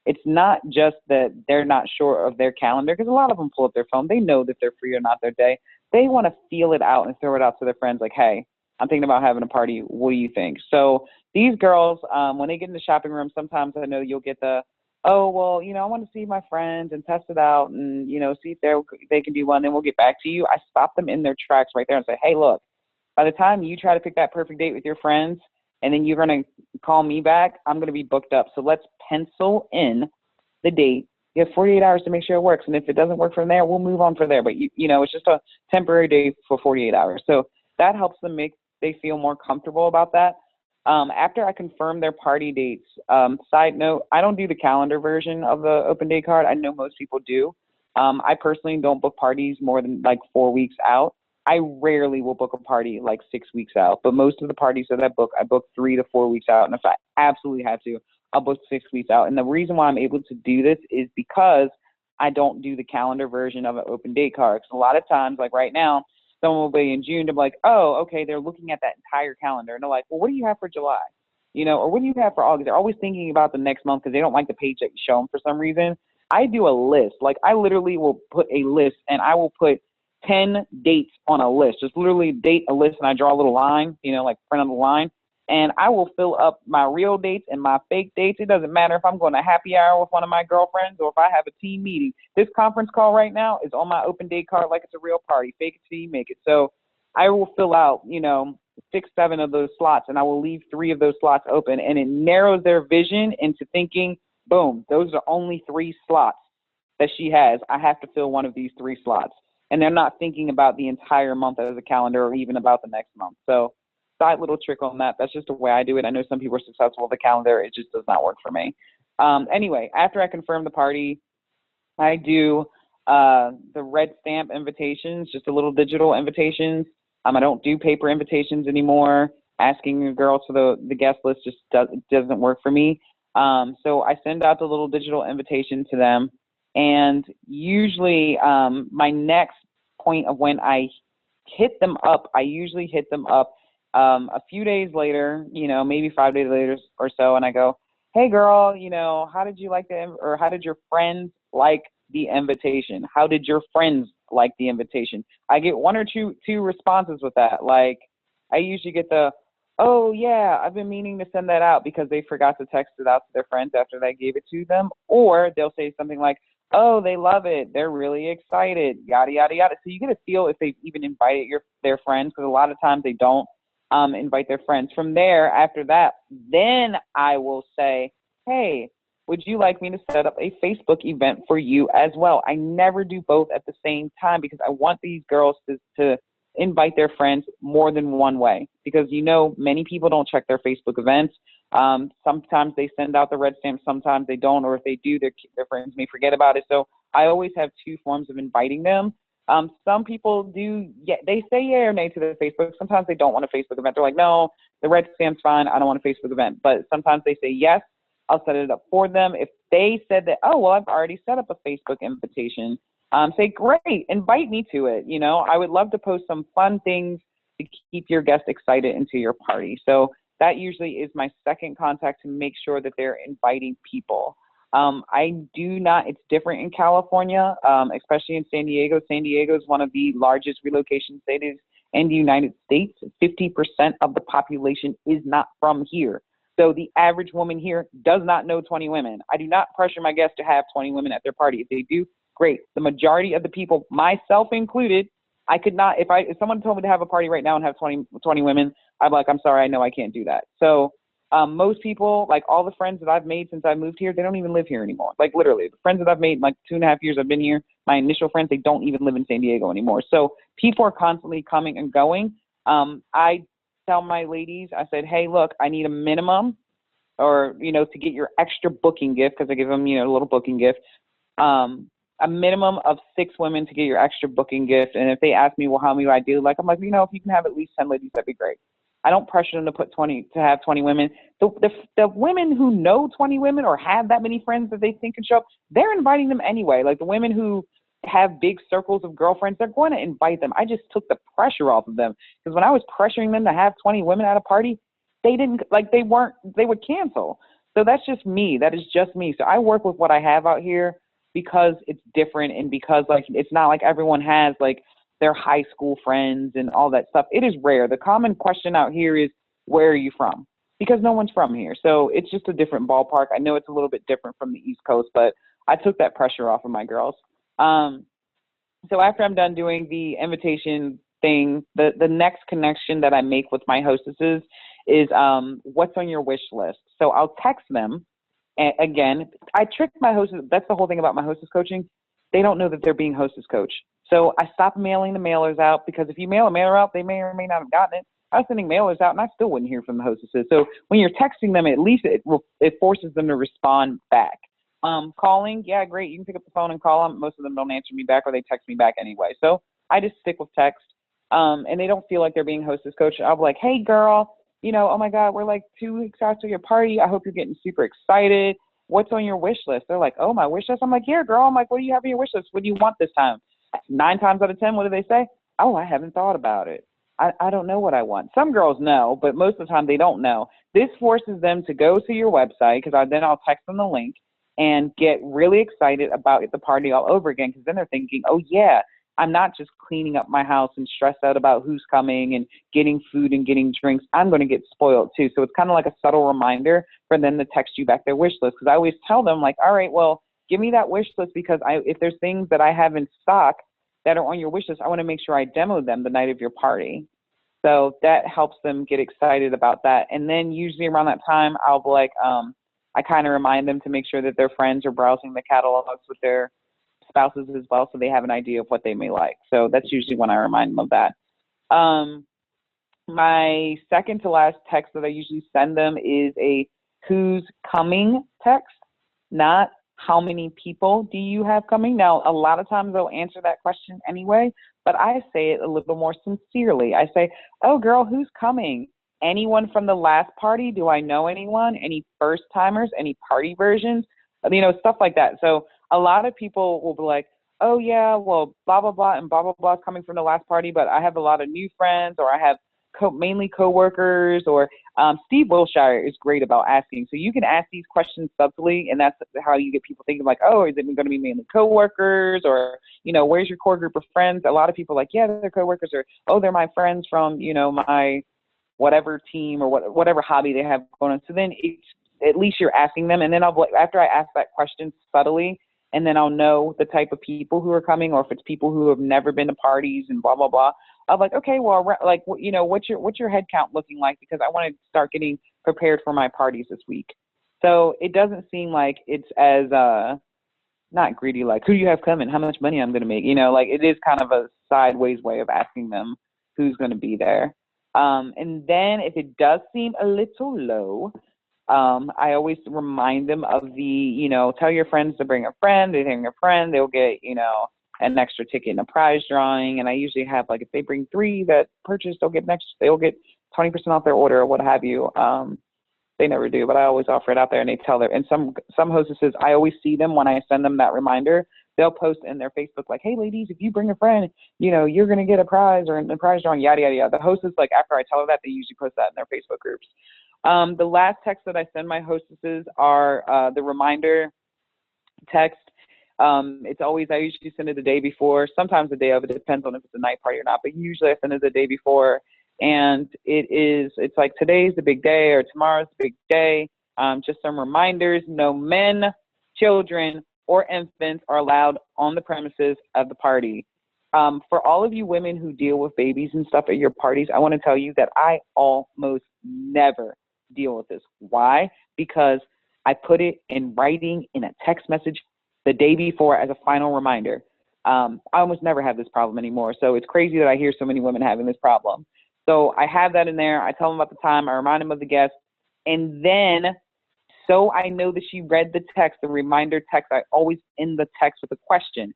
it's not just that they're not sure of their calendar, because a lot of them pull up their phone. They know that they're free or not their day. They want to feel it out and throw it out to their friends like, hey, I'm thinking about having a party. What do you think? So these girls, when they get in the shopping room, sometimes I know you'll get the, oh, well, I want to see my friends and test it out and, see if they can do one. Then we'll get back to you. I stop them in their tracks right there and say, hey, look, by the time you try to pick that perfect date with your friends and then you're going to call me back, I'm going to be booked up. So let's pencil in the date. You have 48 hours to make sure it works. And if it doesn't work from there, we'll move on from there. But, it's just a temporary day for 48 hours. So that helps them they feel more comfortable about that. After I confirm their party dates, side note, I don't do the calendar version of the open day card. I know most people do. I personally don't book parties more than like 4 weeks out. I rarely will book a party like 6 weeks out, but most of the parties that I book 3 to 4 weeks out. And if I absolutely have to, I'll book 6 weeks out. And the reason why I'm able to do this is because I don't do the calendar version of an open date card. 'Cause a lot of times, like right now, someone will be in June, they'll be like, oh, okay, they're looking at that entire calendar. And they're like, well, what do you have for July? Or what do you have for August? They're always thinking about the next month because they don't like the page that you show them for some reason. I do a list. Like, I literally will put a list, and I will put 10 dates on a list. Just literally date a list, and I draw a little line, like print on the line. And I will fill up my real dates and my fake dates. It doesn't matter if I'm going to happy hour with one of my girlfriends or if I have a team meeting. This conference call right now is on my open date card like it's a real party. Fake it till you make it. So I will fill out, 6, 7 of those slots, and I will leave 3 of those slots open. And it narrows their vision into thinking, boom, those are only 3 slots that she has. I have to fill one of these 3 slots. And they're not thinking about the entire month as a calendar or even about the next month. So side little trick on that. That's just the way I do it. I know some people are successful with the calendar. It just does not work for me. Anyway, after I confirm the party, I do the red stamp invitations, just a little digital invitations. I don't do paper invitations anymore. Asking the girls for the guest list just doesn't work for me. So I send out the little digital invitation to them. And usually my next point of when I hit them up, I usually hit them up A few days later, maybe 5 days later or so, and I go, hey girl, how did you like or how did your friends like the invitation? How did your friends like the invitation? I get one or two responses with that. Like, I usually get the, oh yeah, I've been meaning to send that out, because they forgot to text it out to their friends after I gave it to them. Or they'll say something like, oh, they love it, they're really excited, yada yada yada. So you get a feel if they've even invited their friends, because a lot of times they don't invite their friends. From there, after that, then I will say, hey, would you like me to set up a Facebook event for you as well? I never do both at the same time, because I want these girls to invite their friends more than one way, because many people don't check their Facebook events. Sometimes they send out the red stamp, sometimes they don't, or if they do, their friends may forget about it. So I always have two forms of inviting them. Some people do, they say yay or nay to the Facebook. Sometimes they don't want a Facebook event. They're like, no, the red stamp's fine, I don't want a Facebook event. But sometimes they say yes, I'll set it up for them. If they said that, oh, well, I've already set up a Facebook invitation, say, great, invite me to it. I would love to post some fun things to keep your guests excited into your party. So that usually is my second contact, to make sure that they're inviting people. I do not, it's different in California, especially in San Diego. San Diego is one of the largest relocation cities in the United States. 50% of the population is not from here. So the average woman here does not know 20 women. I do not pressure my guests to have 20 women at their party. If they do, great. The majority of the people, myself included, I could not, if someone told me to have a party right now and have 20 women, I'm like, I'm sorry, I know I can't do that. So most people, like all the friends that I've made since I moved here, they don't even live here anymore. Like literally, the friends that I've made in like 2.5 years I've been here, my initial friends, they don't even live in San Diego anymore. So people are constantly coming and going. I tell my ladies, I said, hey, look, I need a minimum, or, to get your extra booking gift, because I give them, a little booking gift, a minimum of 6 women to get your extra booking gift. And if they ask me, well, how many do I do? Like, I'm like, if you can have at least 10 ladies, that'd be great. I don't pressure them to have 20 women. The women who know 20 women or have that many friends that they think can show up, they're inviting them anyway. Like the women who have big circles of girlfriends, they're going to invite them. I just took the pressure off of them, because when I was pressuring them to have 20 women at a party, they would cancel. So that's just me. That is just me. So I work with what I have out here, because it's different, and because it's not like everyone has like their high school friends and all that stuff. It is rare. The common question out here is, where are you from? Because no one's from here. So it's just a different ballpark. I know it's a little bit different from the East Coast, but I took that pressure off of my girls. So after I'm done doing the invitation thing, the next connection that I make with my hostesses is what's on your wish list. So I'll text them. And again, I trick my hostess. That's the whole thing about my hostess coaching. They don't know that they're being hostess coach. So I stopped mailing the mailers out, because if you mail a mailer out, they may or may not have gotten it. I was sending mailers out and I still wouldn't hear from the hostesses. So when you're texting them, at least it forces them to respond back. Calling, yeah, great. You can pick up the phone and call them. Most of them don't answer me back, or they text me back anyway. So I just stick with text. And they don't feel like they're being hostess coach. I'll be like, hey girl, oh my God, we're like 2 weeks after your party. I hope you're getting super excited. What's on your wish list? They're like, oh, my wish list? I'm like, yeah, girl. I'm like, what do you have on your wish list? What do you want this time? 9 times out of 10, what do they say? Oh, I haven't thought about it. I don't know what I want. Some girls know, but most of the time they don't know. This forces them to go to your website, because then I'll text them the link, and get really excited about the party all over again, because then they're thinking, oh, yeah, I'm not just cleaning up my house and stressed out about who's coming and getting food and getting drinks. I'm going to get spoiled too. So it's kind of like a subtle reminder for them to text you back their wish list. Because I always tell them, like, all right, well, give me that wish list, because if there's things that I have in stock that are on your wish list, I want to make sure I demo them the night of your party. So that helps them get excited about that. And then usually around that time, I'll be like, I kind of remind them to make sure that their friends are browsing the catalogs with their spouses as well, so they have an idea of what they may like. So that's usually when I remind them of that. My second to last text that I usually send them is a who's coming text, not how many people do you have coming. Now, a lot of times they'll answer that question anyway, but I say it a little more sincerely. I say, oh girl, who's coming? Anyone from the last party? Do I know anyone? Any first timers? Any party versions? Stuff like that. So a lot of people will be like, oh yeah, well, blah, blah, blah, and blah, blah, blah is coming from the last party, but I have a lot of new friends, or I have mainly coworkers, or Steve Wilshire is great about asking. So you can ask these questions subtly, and that's how you get people thinking like, oh, is it going to be mainly coworkers, or, you know, where's your core group of friends? A lot of people are like, yeah, they're coworkers, or, oh, they're my friends from, you know, my whatever team or whatever hobby they have going on. So then it's, at least you're asking them, and then after I ask that question subtly, and then I'll know the type of people who are coming, or if it's people who have never been to parties and blah, blah, blah. I'm like, okay, well, like, you know, what's your head count looking like? Because I want to start getting prepared for my parties this week. So it doesn't seem like it's as, not greedy, like, who do you have coming? How much money I'm going to make? You know, like, it is kind of a sideways way of asking them who's going to be there. And then if it does seem a little low, I always remind them of the, you know, tell your friends to bring a friend. They bring a friend, they'll get, you know, an extra ticket in a prize drawing. And I usually have, like, if they bring 3 that purchase, they'll get 20% off their order or what have you. They never do, but I always offer it out there, and they tell and some hostesses, I always see them when I send them that reminder. They'll post in their Facebook like, hey ladies, if you bring a friend, you know, you're going to get a prize or a prize drawing, yada, yada, yada. The hostess, like, after I tell her that, they usually post that in their Facebook groups. The last text that I send my hostesses are the reminder text. It's always, I usually send it the day before, sometimes the day of. It depends on if it's a night party or not, but usually I send it the day before. And it's like, today's the big day, or tomorrow's the big day. Just some reminders: no men, children, or infants are allowed on the premises of the party. For all of you women who deal with babies and stuff at your parties, I want to tell you that I almost never deal with this. Why? Because I put it in writing in a text message the day before as a final reminder. I almost never have this problem anymore. So it's crazy that I hear so many women having this problem. So I have that in there. I tell them about the time. I remind them of the guest. And then, so I know that she read the text, the reminder text, I always end the text with a question.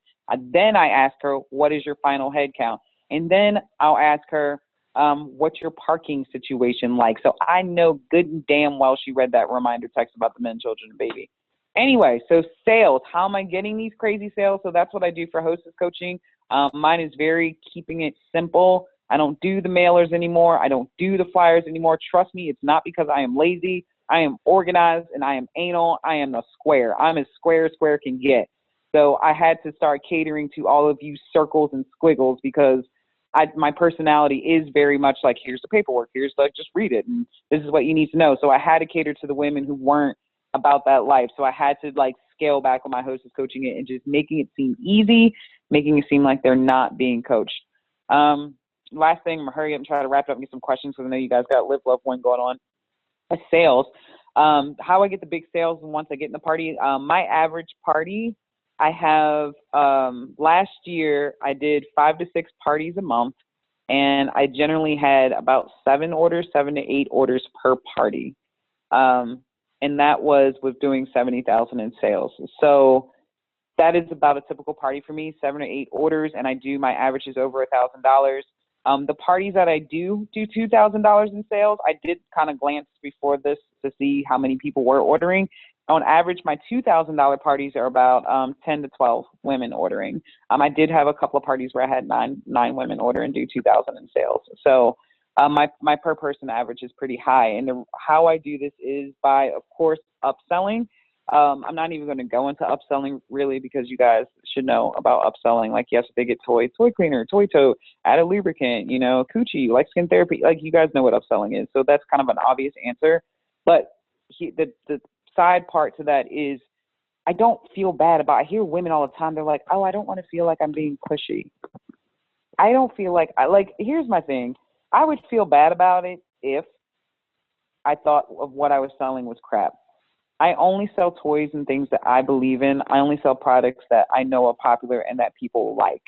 Then I ask her, what is your final head count? And then I'll ask her, what's your parking situation like? So I know good and damn well she read that reminder text about the men, children, and baby. Anyway, so sales. How am I getting these crazy sales? So that's what I do for hostess coaching. Mine is very keeping it simple. I don't do the mailers anymore. I don't do the flyers anymore. Trust me, it's not because I am lazy. I am organized, and I am anal. I am a square. I'm as square as square can get. So I had to start catering to all of you circles and squiggles, because my personality is very much like, here's the paperwork. Here's like, just read it, and this is what you need to know. So I had to cater to the women who weren't about that life. So I had to, like, scale back on my hostess coaching it and just making it seem easy, making it seem like they're not being coached. Last thing, I'm gonna hurry up and try to wrap it up and get some questions, because I know you guys got Live Love One going on. Sales. How I get the big sales once I get in the party. My average party, I have, last year I did 5 to 6 parties a month, and I generally had about 7 to 8 orders per party. And that was with doing 70,000 in sales. So that is about a typical party for me, 7 or 8 orders, and my average is over $1,000. The parties that I do $2,000 in sales, I did kind of glance before this to see how many people were ordering. On average, my $2,000 parties are about 10 to 12 women ordering. I did have a couple of parties where I had nine women order and do 2,000 in sales. So my per person average is pretty high. And how I do this is by, of course, upselling. I'm not even going to go into upselling really, because you guys should know about upselling. Like, yes, if they get toy cleaner, toy tote, add a lubricant, you know, coochie, like skin therapy, like, you guys know what upselling is. So that's kind of an obvious answer. But the side part to that is, I don't feel bad about, I hear women all the time, they're like, oh, I don't want to feel like I'm being pushy. I don't feel like, here's my thing. I would feel bad about it if I thought of what I was selling was crap. I only sell toys and things that I believe in. I only sell products that I know are popular and that people like.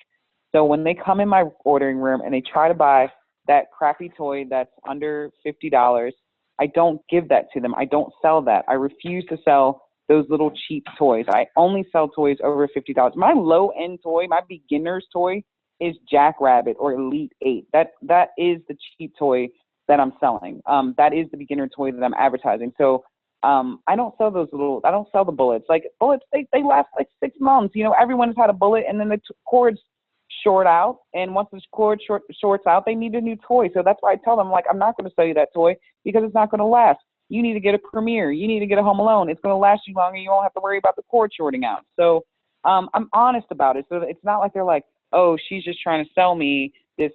So when they come in my ordering room and they try to buy that crappy toy that's under $50, I don't give that to them. I don't sell that. I refuse to sell those little cheap toys. I only sell toys over $50. My low-end toy, my beginner's toy, is Jackrabbit or Elite 8. That is the cheap toy that I'm selling. That is the beginner toy that I'm advertising. So I don't sell I don't sell the bullets. Like, bullets, they last like 6 months. You know, everyone's had a bullet, and then the cord's short out, and once the cord shorts out, they need a new toy. So that's why I tell them, like, I'm not going to sell you that toy because it's not going to last. You need to get a Premiere. You need to get a Home Alone. It's going to last you longer. You won't have to worry about the cord shorting out. So I'm honest about it. So it's not like they're like, oh, she's just trying to sell me this,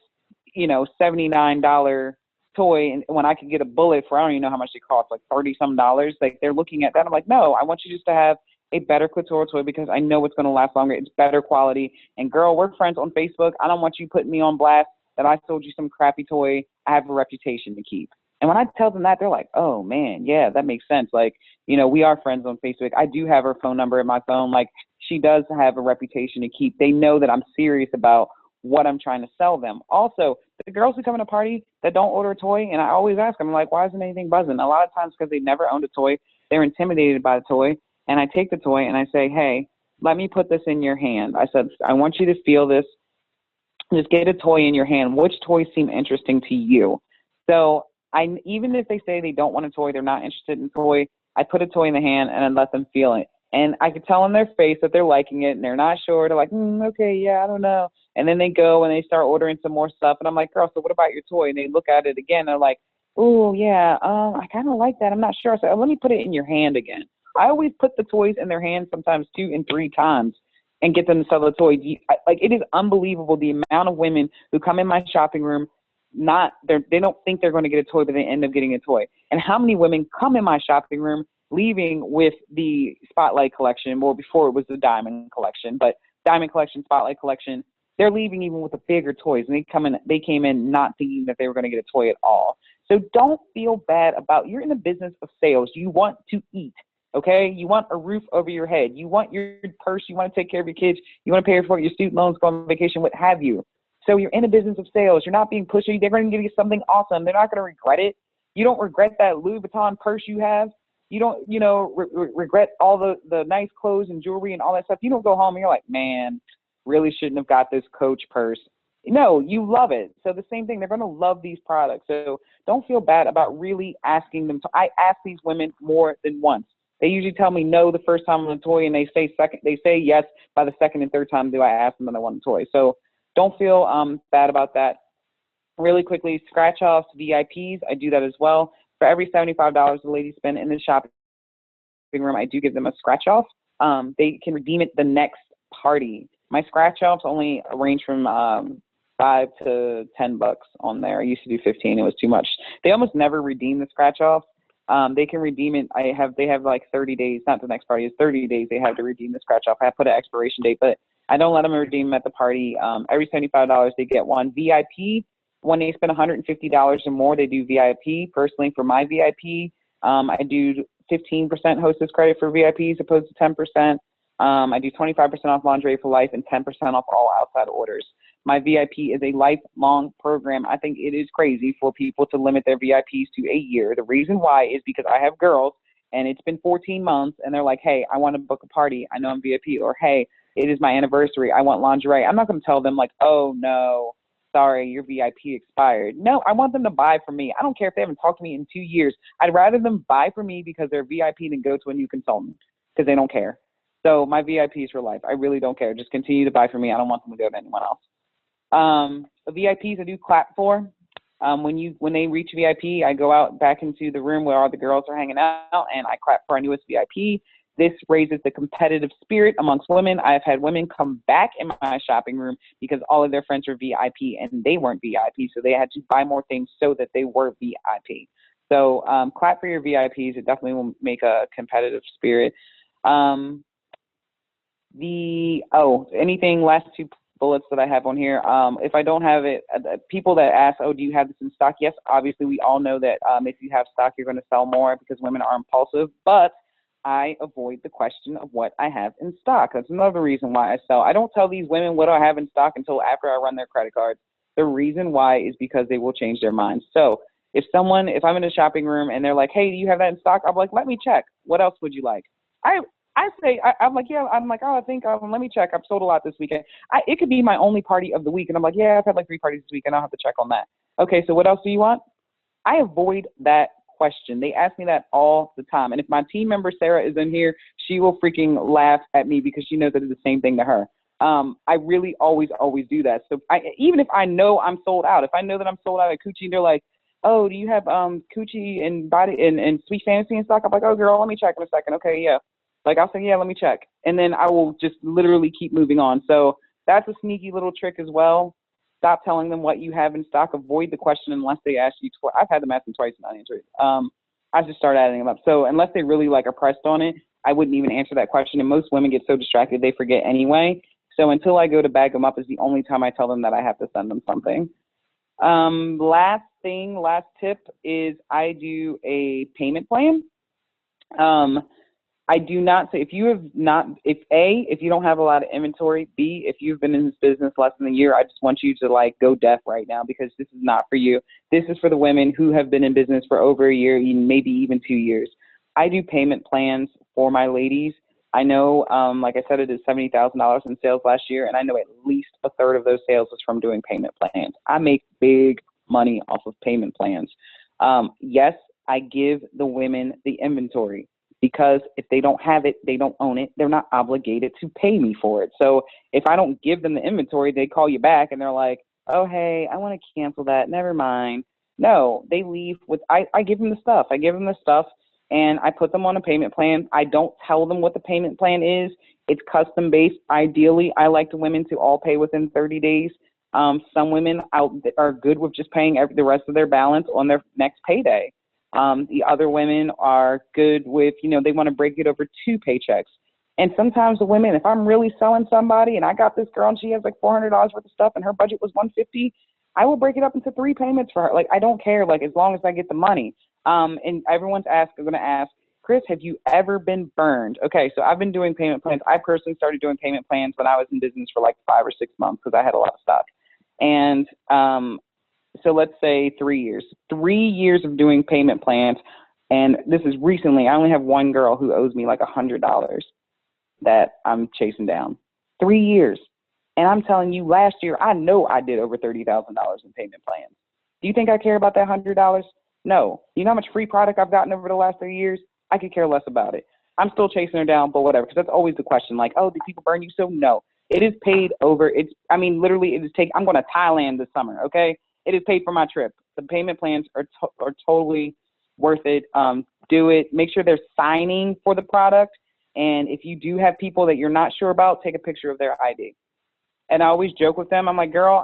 $79 toy, and when I could get a bullet for, I don't even know how much it costs, like $30-some. Like, they're looking at that. I'm like, no, I want you just to have a better clitoral toy because I know it's going to last longer. It's better quality. And girl, we're friends on Facebook. I don't want you putting me on blast that I sold you some crappy toy. I have a reputation to keep. And when I tell them that, they're like, oh man, yeah, that makes sense. Like, we are friends on Facebook. I do have her phone number in my phone. Like, she does have a reputation to keep. They know that I'm serious about what I'm trying to sell them. Also, the girls who come in a party that don't order a toy, and I always ask them, like, why isn't anything buzzing? A lot of times because they never owned a toy, they're intimidated by the toy, and I take the toy and I say, hey, let me put this in your hand. I said, I want you to feel this. Just get a toy in your hand. Which toys seem interesting to you? So even if they say they don't want a toy, they're not interested in a toy, I put a toy in the hand and I let them feel it. And I could tell on their face that they're liking it and they're not sure. They're like, okay, yeah, I don't know. And then they go and they start ordering some more stuff. And I'm like, girl, so what about your toy? And they look at it again. And they're like, oh, yeah, I kind of like that. I'm not sure. So let me put it in your hand again. I always put the toys in their hands sometimes 2 and 3 times and get them to sell the toy. Like, it is unbelievable the amount of women who come in my shopping room, they don't think they're going to get a toy, but they end up getting a toy. And how many women come in my shopping room leaving with the Spotlight collection, or before it was the Diamond collection, but Diamond collection, Spotlight collection, they're leaving even with the bigger toys. And they came in not thinking that they were going to get a toy at all. So don't feel bad you're in the business of sales. You want to eat. Okay, you want a roof over your head. You want your purse. You want to take care of your kids. You want to pay for your student loans, go on vacation, what have you. So you're in a business of sales. You're not being pushy. They're going to give you something awesome. They're not going to regret it. You don't regret that Louis Vuitton purse you have. You don't, regret all the nice clothes and jewelry and all that stuff. You don't go home and you're like, man, really shouldn't have got this Coach purse. No, you love it. So the same thing. They're going to love these products. So don't feel bad about really asking them. I ask these women more than once. They usually tell me no the first time on the toy, and they say yes by the second and third time do I ask them when they want a toy. So don't feel bad about that. Really quickly, scratch offs, VIPs, I do that as well. For every $75 the ladies spend in the shopping room, I do give them a scratch off. They can redeem it the next party. My scratch offs only range from $5 to $10 on there. I used to do 15. It was too much. They almost never redeem the scratch off. They can redeem it. They have like 30 days, not the next party, it's 30 days they have to redeem the scratch off. I put an expiration date, but I don't let them redeem them at the party. Every $75 they get one. VIP, when they spend $150 or more, they do VIP. Personally, for my VIP, I do 15% hostess credit for VIPs opposed to 10%. I do 25% off lingerie for life and 10% off all outside orders. My VIP is a lifelong program. I think it is crazy for people to limit their VIPs to a year. The reason why is because I have girls and it's been 14 months and they're like, hey, I want to book a party. I know I'm VIP. Or, hey, it is my anniversary. I want lingerie. I'm not going to tell them like, oh, no, sorry, your VIP expired. No, I want them to buy from me. I don't care if they haven't talked to me in 2 years. I'd rather them buy from me because they're VIP than go to a new consultant because they don't care. So my VIP is for life. I really don't care. Just continue to buy from me. I don't want them to go to anyone else. The VIPs I do clap for. When they reach VIP, I go out back into the room where all the girls are hanging out and I clap for our newest VIP. This raises the competitive spirit amongst women. I've had women come back in my shopping room because all of their friends were VIP and they weren't VIP, so they had to buy more things so that they were VIP. So clap for your VIPs. It definitely will make a competitive spirit. Anything last 2 bullets that I have on here. If I don't have it, people that ask, oh, do you have this in stock? Yes, obviously we all know that if you have stock, you're going to sell more because women are impulsive, but I avoid the question of what I have in stock. That's another reason why I sell. I don't tell these women what I have in stock until after I run their credit cards. The reason why is because they will change their minds. So if I'm in a shopping room and they're like, hey, do you have that in stock? I'm like, let me check. What else would you like? I'm like, yeah, I'm like, oh, I think, let me check. I've sold a lot this weekend. It could be my only party of the week. And I'm like, yeah, I've had like 3 parties this week and I'll have to check on that. Okay, so what else do you want? I avoid that question. They ask me that all the time. And if my team member, Sarah, is in here, she will freaking laugh at me because she knows that it's the same thing to her. I really always do that. So even if I know I'm sold out, if I know that I'm sold out at Coochie, they're like, oh, do you have Coochie and body and Sweet Fantasy in stock? I'm like, oh girl, let me check in a second. Okay, yeah. Like I'll say, yeah, let me check. And then I will just literally keep moving on. So that's a sneaky little trick as well. Stop telling them what you have in stock. Avoid the question unless they ask you twice. I've had them ask me twice and not answer it. I just start adding them up. So unless they really like are pressed on it, I wouldn't even answer that question. And most women get so distracted they forget anyway. So until I go to bag them up is the only time I tell them that I have to send them something. Last tip is I do a payment plan. I do not say, if you don't have a lot of inventory, B, if you've been in this business less than a year, I just want you to like go deaf right now because this is not for you. This is for the women who have been in business for over a year, maybe even 2 years. I do payment plans for my ladies. I know, like I said, I did $70,000 in sales last year, and I know at least a third of those sales was from doing payment plans. I make big money off of payment plans. Yes, I give the women the inventory because if they don't have it, they don't own it. They're not obligated to pay me for it. So if I don't give them the inventory, they call you back and they're like, oh, hey, I want to cancel that. Never mind. No, they leave with, I give them the stuff. I give them the stuff. And I put them on a payment plan. I don't tell them what the payment plan is. It's custom based. Ideally, I like the women to all pay within 30 days. Some women are good with just paying the rest of their balance on their next payday. The other women are good with, they want to break it over 2 paychecks. And sometimes the women, if I'm really selling somebody and I got this girl and she has like $400 worth of stuff and her budget was $150, I will break it up into 3 payments for her. Like, I don't care, like, as long as I get the money. And everyone's going to ask, Chris, have you ever been burned? Okay, so I've been doing payment plans. I personally started doing payment plans when I was in business for like 5 or 6 months because I had a lot of stock. And so let's say 3 years. 3 years of doing payment plans. And this is recently, I only have one girl who owes me like $100 that I'm chasing down. 3 years. And I'm telling you, last year, I know I did over $30,000 in payment plans. Do you think I care about that $100? No. You know how much free product I've gotten over the last 3 years? I could care less about it. I'm still chasing her down, but whatever, because that's always the question. Like, oh, do people burn you? So no. It is paid over. Literally, I'm going to Thailand this summer, okay? It is paid for my trip. The payment plans are totally worth it. Do it. Make sure they're signing for the product. And if you do have people that you're not sure about, take a picture of their ID. And I always joke with them. I'm like, girl,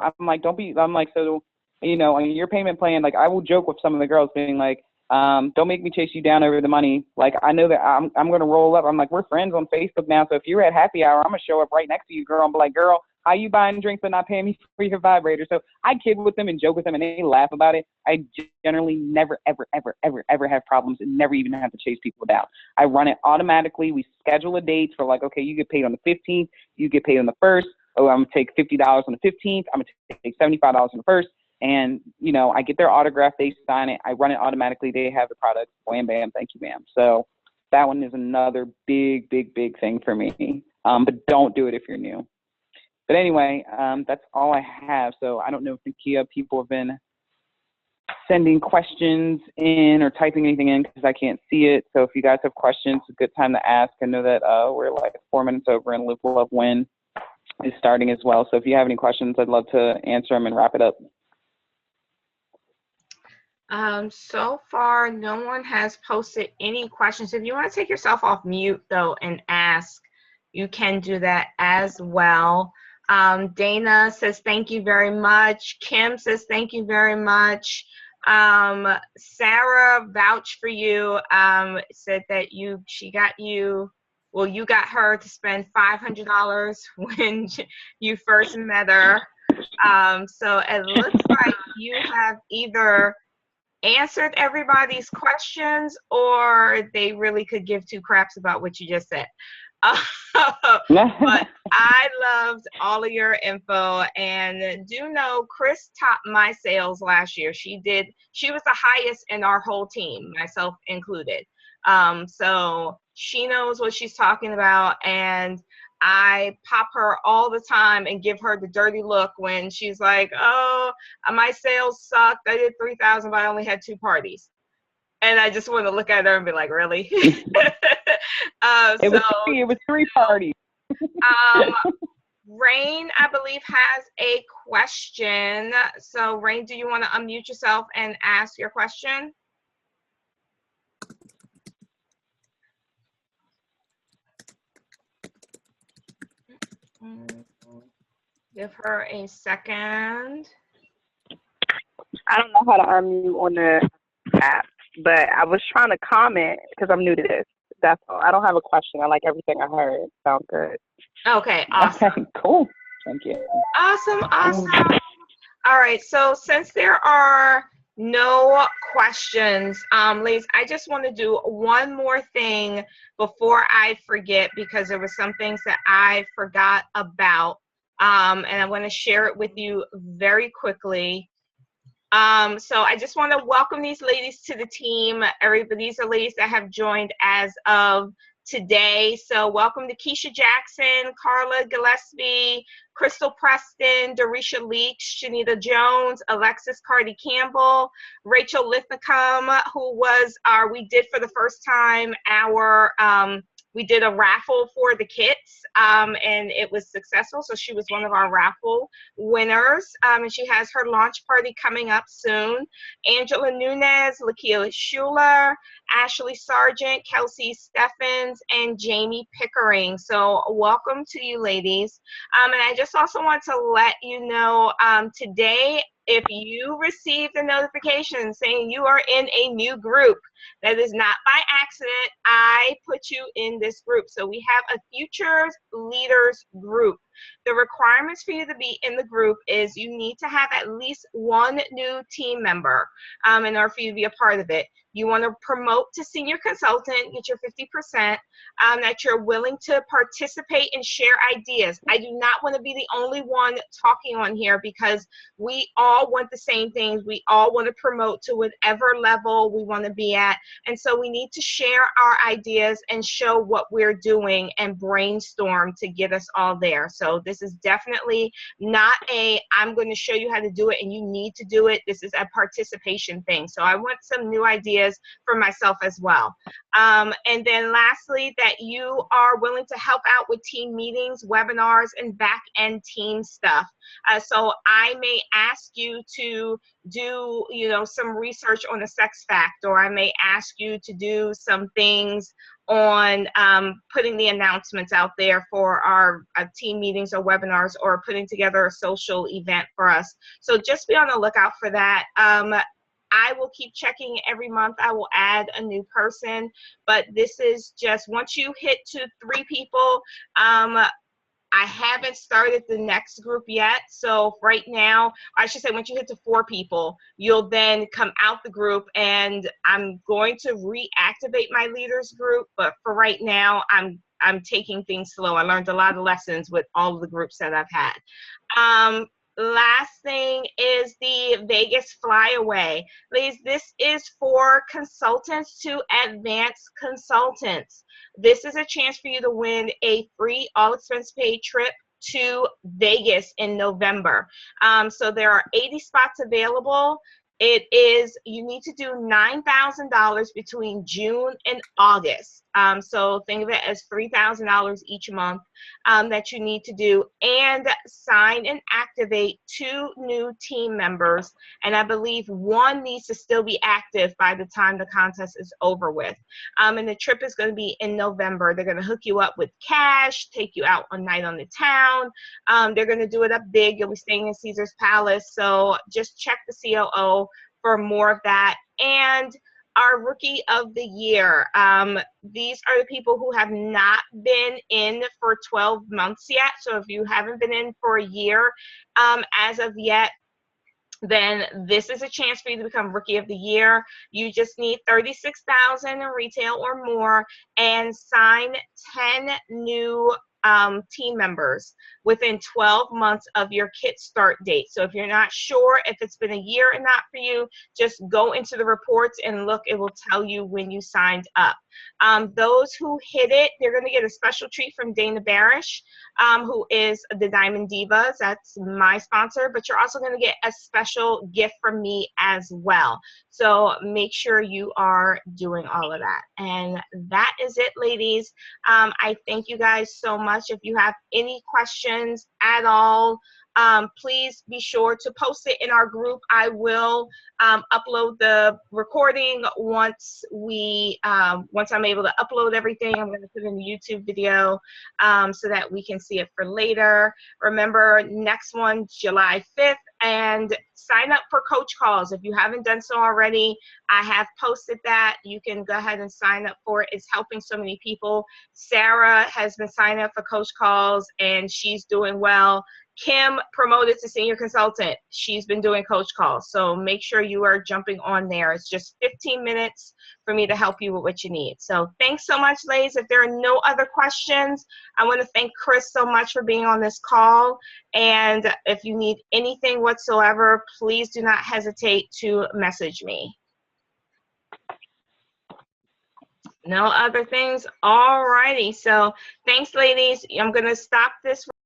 so, on your payment plan, like, I will joke with some of the girls being like, don't make me chase you down over the money. Like, I know that I'm going to roll up. I'm like, we're friends on Facebook now. So if you're at happy hour, I'm going to show up right next to you, girl. I'm like, girl, how you buying drinks but not paying me for your vibrator? So I kid with them and joke with them and they laugh about it. I generally never, ever, ever, ever, ever have problems and never even have to chase people down. I run it automatically. We schedule a date for like, okay, you get paid on the 15th. You get paid on the 1st. Oh, I'm going to take $50 on the 15th. I'm going to take $75 on the 1st. And, I get their autograph, they sign it, I run it automatically, they have the product, wham, bam, thank you, ma'am. So that one is another big, big, big thing for me. But don't do it if you're new. But anyway, that's all I have. So I don't know if Nakia people have been sending questions in or typing anything in because I can't see it. So if you guys have questions, it's a good time to ask. I know that we're like 4 minutes over and Live Love Win is starting as well. So if you have any questions, I'd love to answer them and wrap it up. So far, no one has posted any questions. If you want to take yourself off mute, though, and ask, you can do that as well. Dana says, thank you very much. Kim says, thank you very much. Sarah vouched for you, said that you got her to spend $500 when you first met her. So it looks like you have either answered everybody's questions or they really could give 2 craps about what you just said. But I loved all of your info, and do know Chris topped my sales last year. She was the highest in our whole team, myself included. So she knows what she's talking about, and I pop her all the time and give her the dirty look when she's like, oh, my sales sucked. I did 3,000, but I only had 2 parties. And I just want to look at her and be like, really? It was 3 parties. Rain, I believe, has a question. So, Rain, do you want to unmute yourself and ask your question? Give her a second. I don't know how to unmute on the app, but I was trying to comment because I'm new to this. That's all. I don't have a question. I like everything I heard. Sounds good. Okay, awesome. Okay, cool. Thank you. Awesome. All right, so since there are no questions, ladies, I just want to do one more thing before I forget, because there were some things that I forgot about, and I want to share it with you very quickly. So I just want to welcome these ladies to the team. These are ladies that have joined as of today. So welcome to Keisha Jackson, Carla Gillespie, Crystal Preston, Dorisha Leach, Shanita Jones, Alexis Cardi Campbell, Rachel Lithnicum, who was we did for the first time we did a raffle for the kits, and it was successful. So she was one of our raffle winners, and she has her launch party coming up soon. Angela Nunez, Lakia Schuler, Ashley Sargent, Kelsey Steffens, and Jamie Pickering. So welcome to you, ladies. And I just also want to let you know today, if you received a notification saying you are in a new group, that is not by accident. I put you in this group. So we have a Futures Leaders group. The requirements for you to be in the group is you need to have at least one new team member in order for you to be a part of it. You want to promote to senior consultant, get your 50%, that you're willing to participate and share ideas. I do not want to be the only one talking on here, because we all want the same things. We all want to promote to whatever level we want to be at. And so we need to share our ideas and show what we're doing and brainstorm to get us all there. So this is definitely not I'm going to show you how to do it and you need to do it. This is a participation thing. So I want some new ideas for myself as well. And then lastly, that you are willing to help out with team meetings, webinars, and back-end team stuff. So I may ask you to do, some research on the sex fact, or I may ask you to do some things on putting the announcements out there for our team meetings or webinars, or putting together a social event for us. So just be on the lookout for that. I will keep checking every month. I will add a new person, but this is just, once you hit to 3 people, I haven't started the next group yet. So right now, I should say, once you hit to 4 people, you'll then come out the group, and I'm going to reactivate my leaders group. But for right now, I'm taking things slow. I learned a lot of lessons with all of the groups that I've had. Last thing is the Vegas flyaway. Ladies, this is for consultants to advanced consultants. This is a chance for you to win a free all expense paid trip to Vegas in November. So there are 80 spots available. You need to do $9,000 between June and August. So think of it as $3,000 each month that you need to do, and sign and activate 2 new team members. And I believe 1 needs to still be active by the time the contest is over with. And the trip is going to be in November. They're going to hook you up with cash, take you out one night on the town. They're going to do it up big. You'll be staying in Caesar's Palace. So just check the COO for more of that. And our Rookie of the Year. These are the people who have not been in for 12 months yet. So if you haven't been in for a year as of yet, then this is a chance for you to become Rookie of the Year. You just need $36,000 in retail or more, and sign 10 new team members within 12 months of your kit start date. So if you're not sure if it's been a year or not for you, just go into the reports and look. It will tell you when you signed up. Those who hit it, they're going to get a special treat from Dana Barish, who is the Diamond Divas. That's my sponsor, but you're also going to get a special gift from me as well. So make sure you are doing all of that. And that is it, ladies. I thank you guys so much. If you have any questions at all, please be sure to post it in our group. I will upload the recording once I'm able to upload everything. I'm going to put in the YouTube video so that we can see it for later. Remember, next one, July 5th, and sign up for coach calls. If you haven't done so already, I have posted that. You can go ahead and sign up for it. It's helping so many people. Sarah has been signing up for coach calls, and she's doing well. Kim promoted to senior consultant. She's been doing coach calls. So make sure you are jumping on there. It's just 15 minutes for me to help you with what you need. So thanks so much, ladies. If there are no other questions, I want to thank Chris so much for being on this call. And if you need anything whatsoever, please do not hesitate to message me. No other things? All righty. So thanks, ladies. I'm going to stop this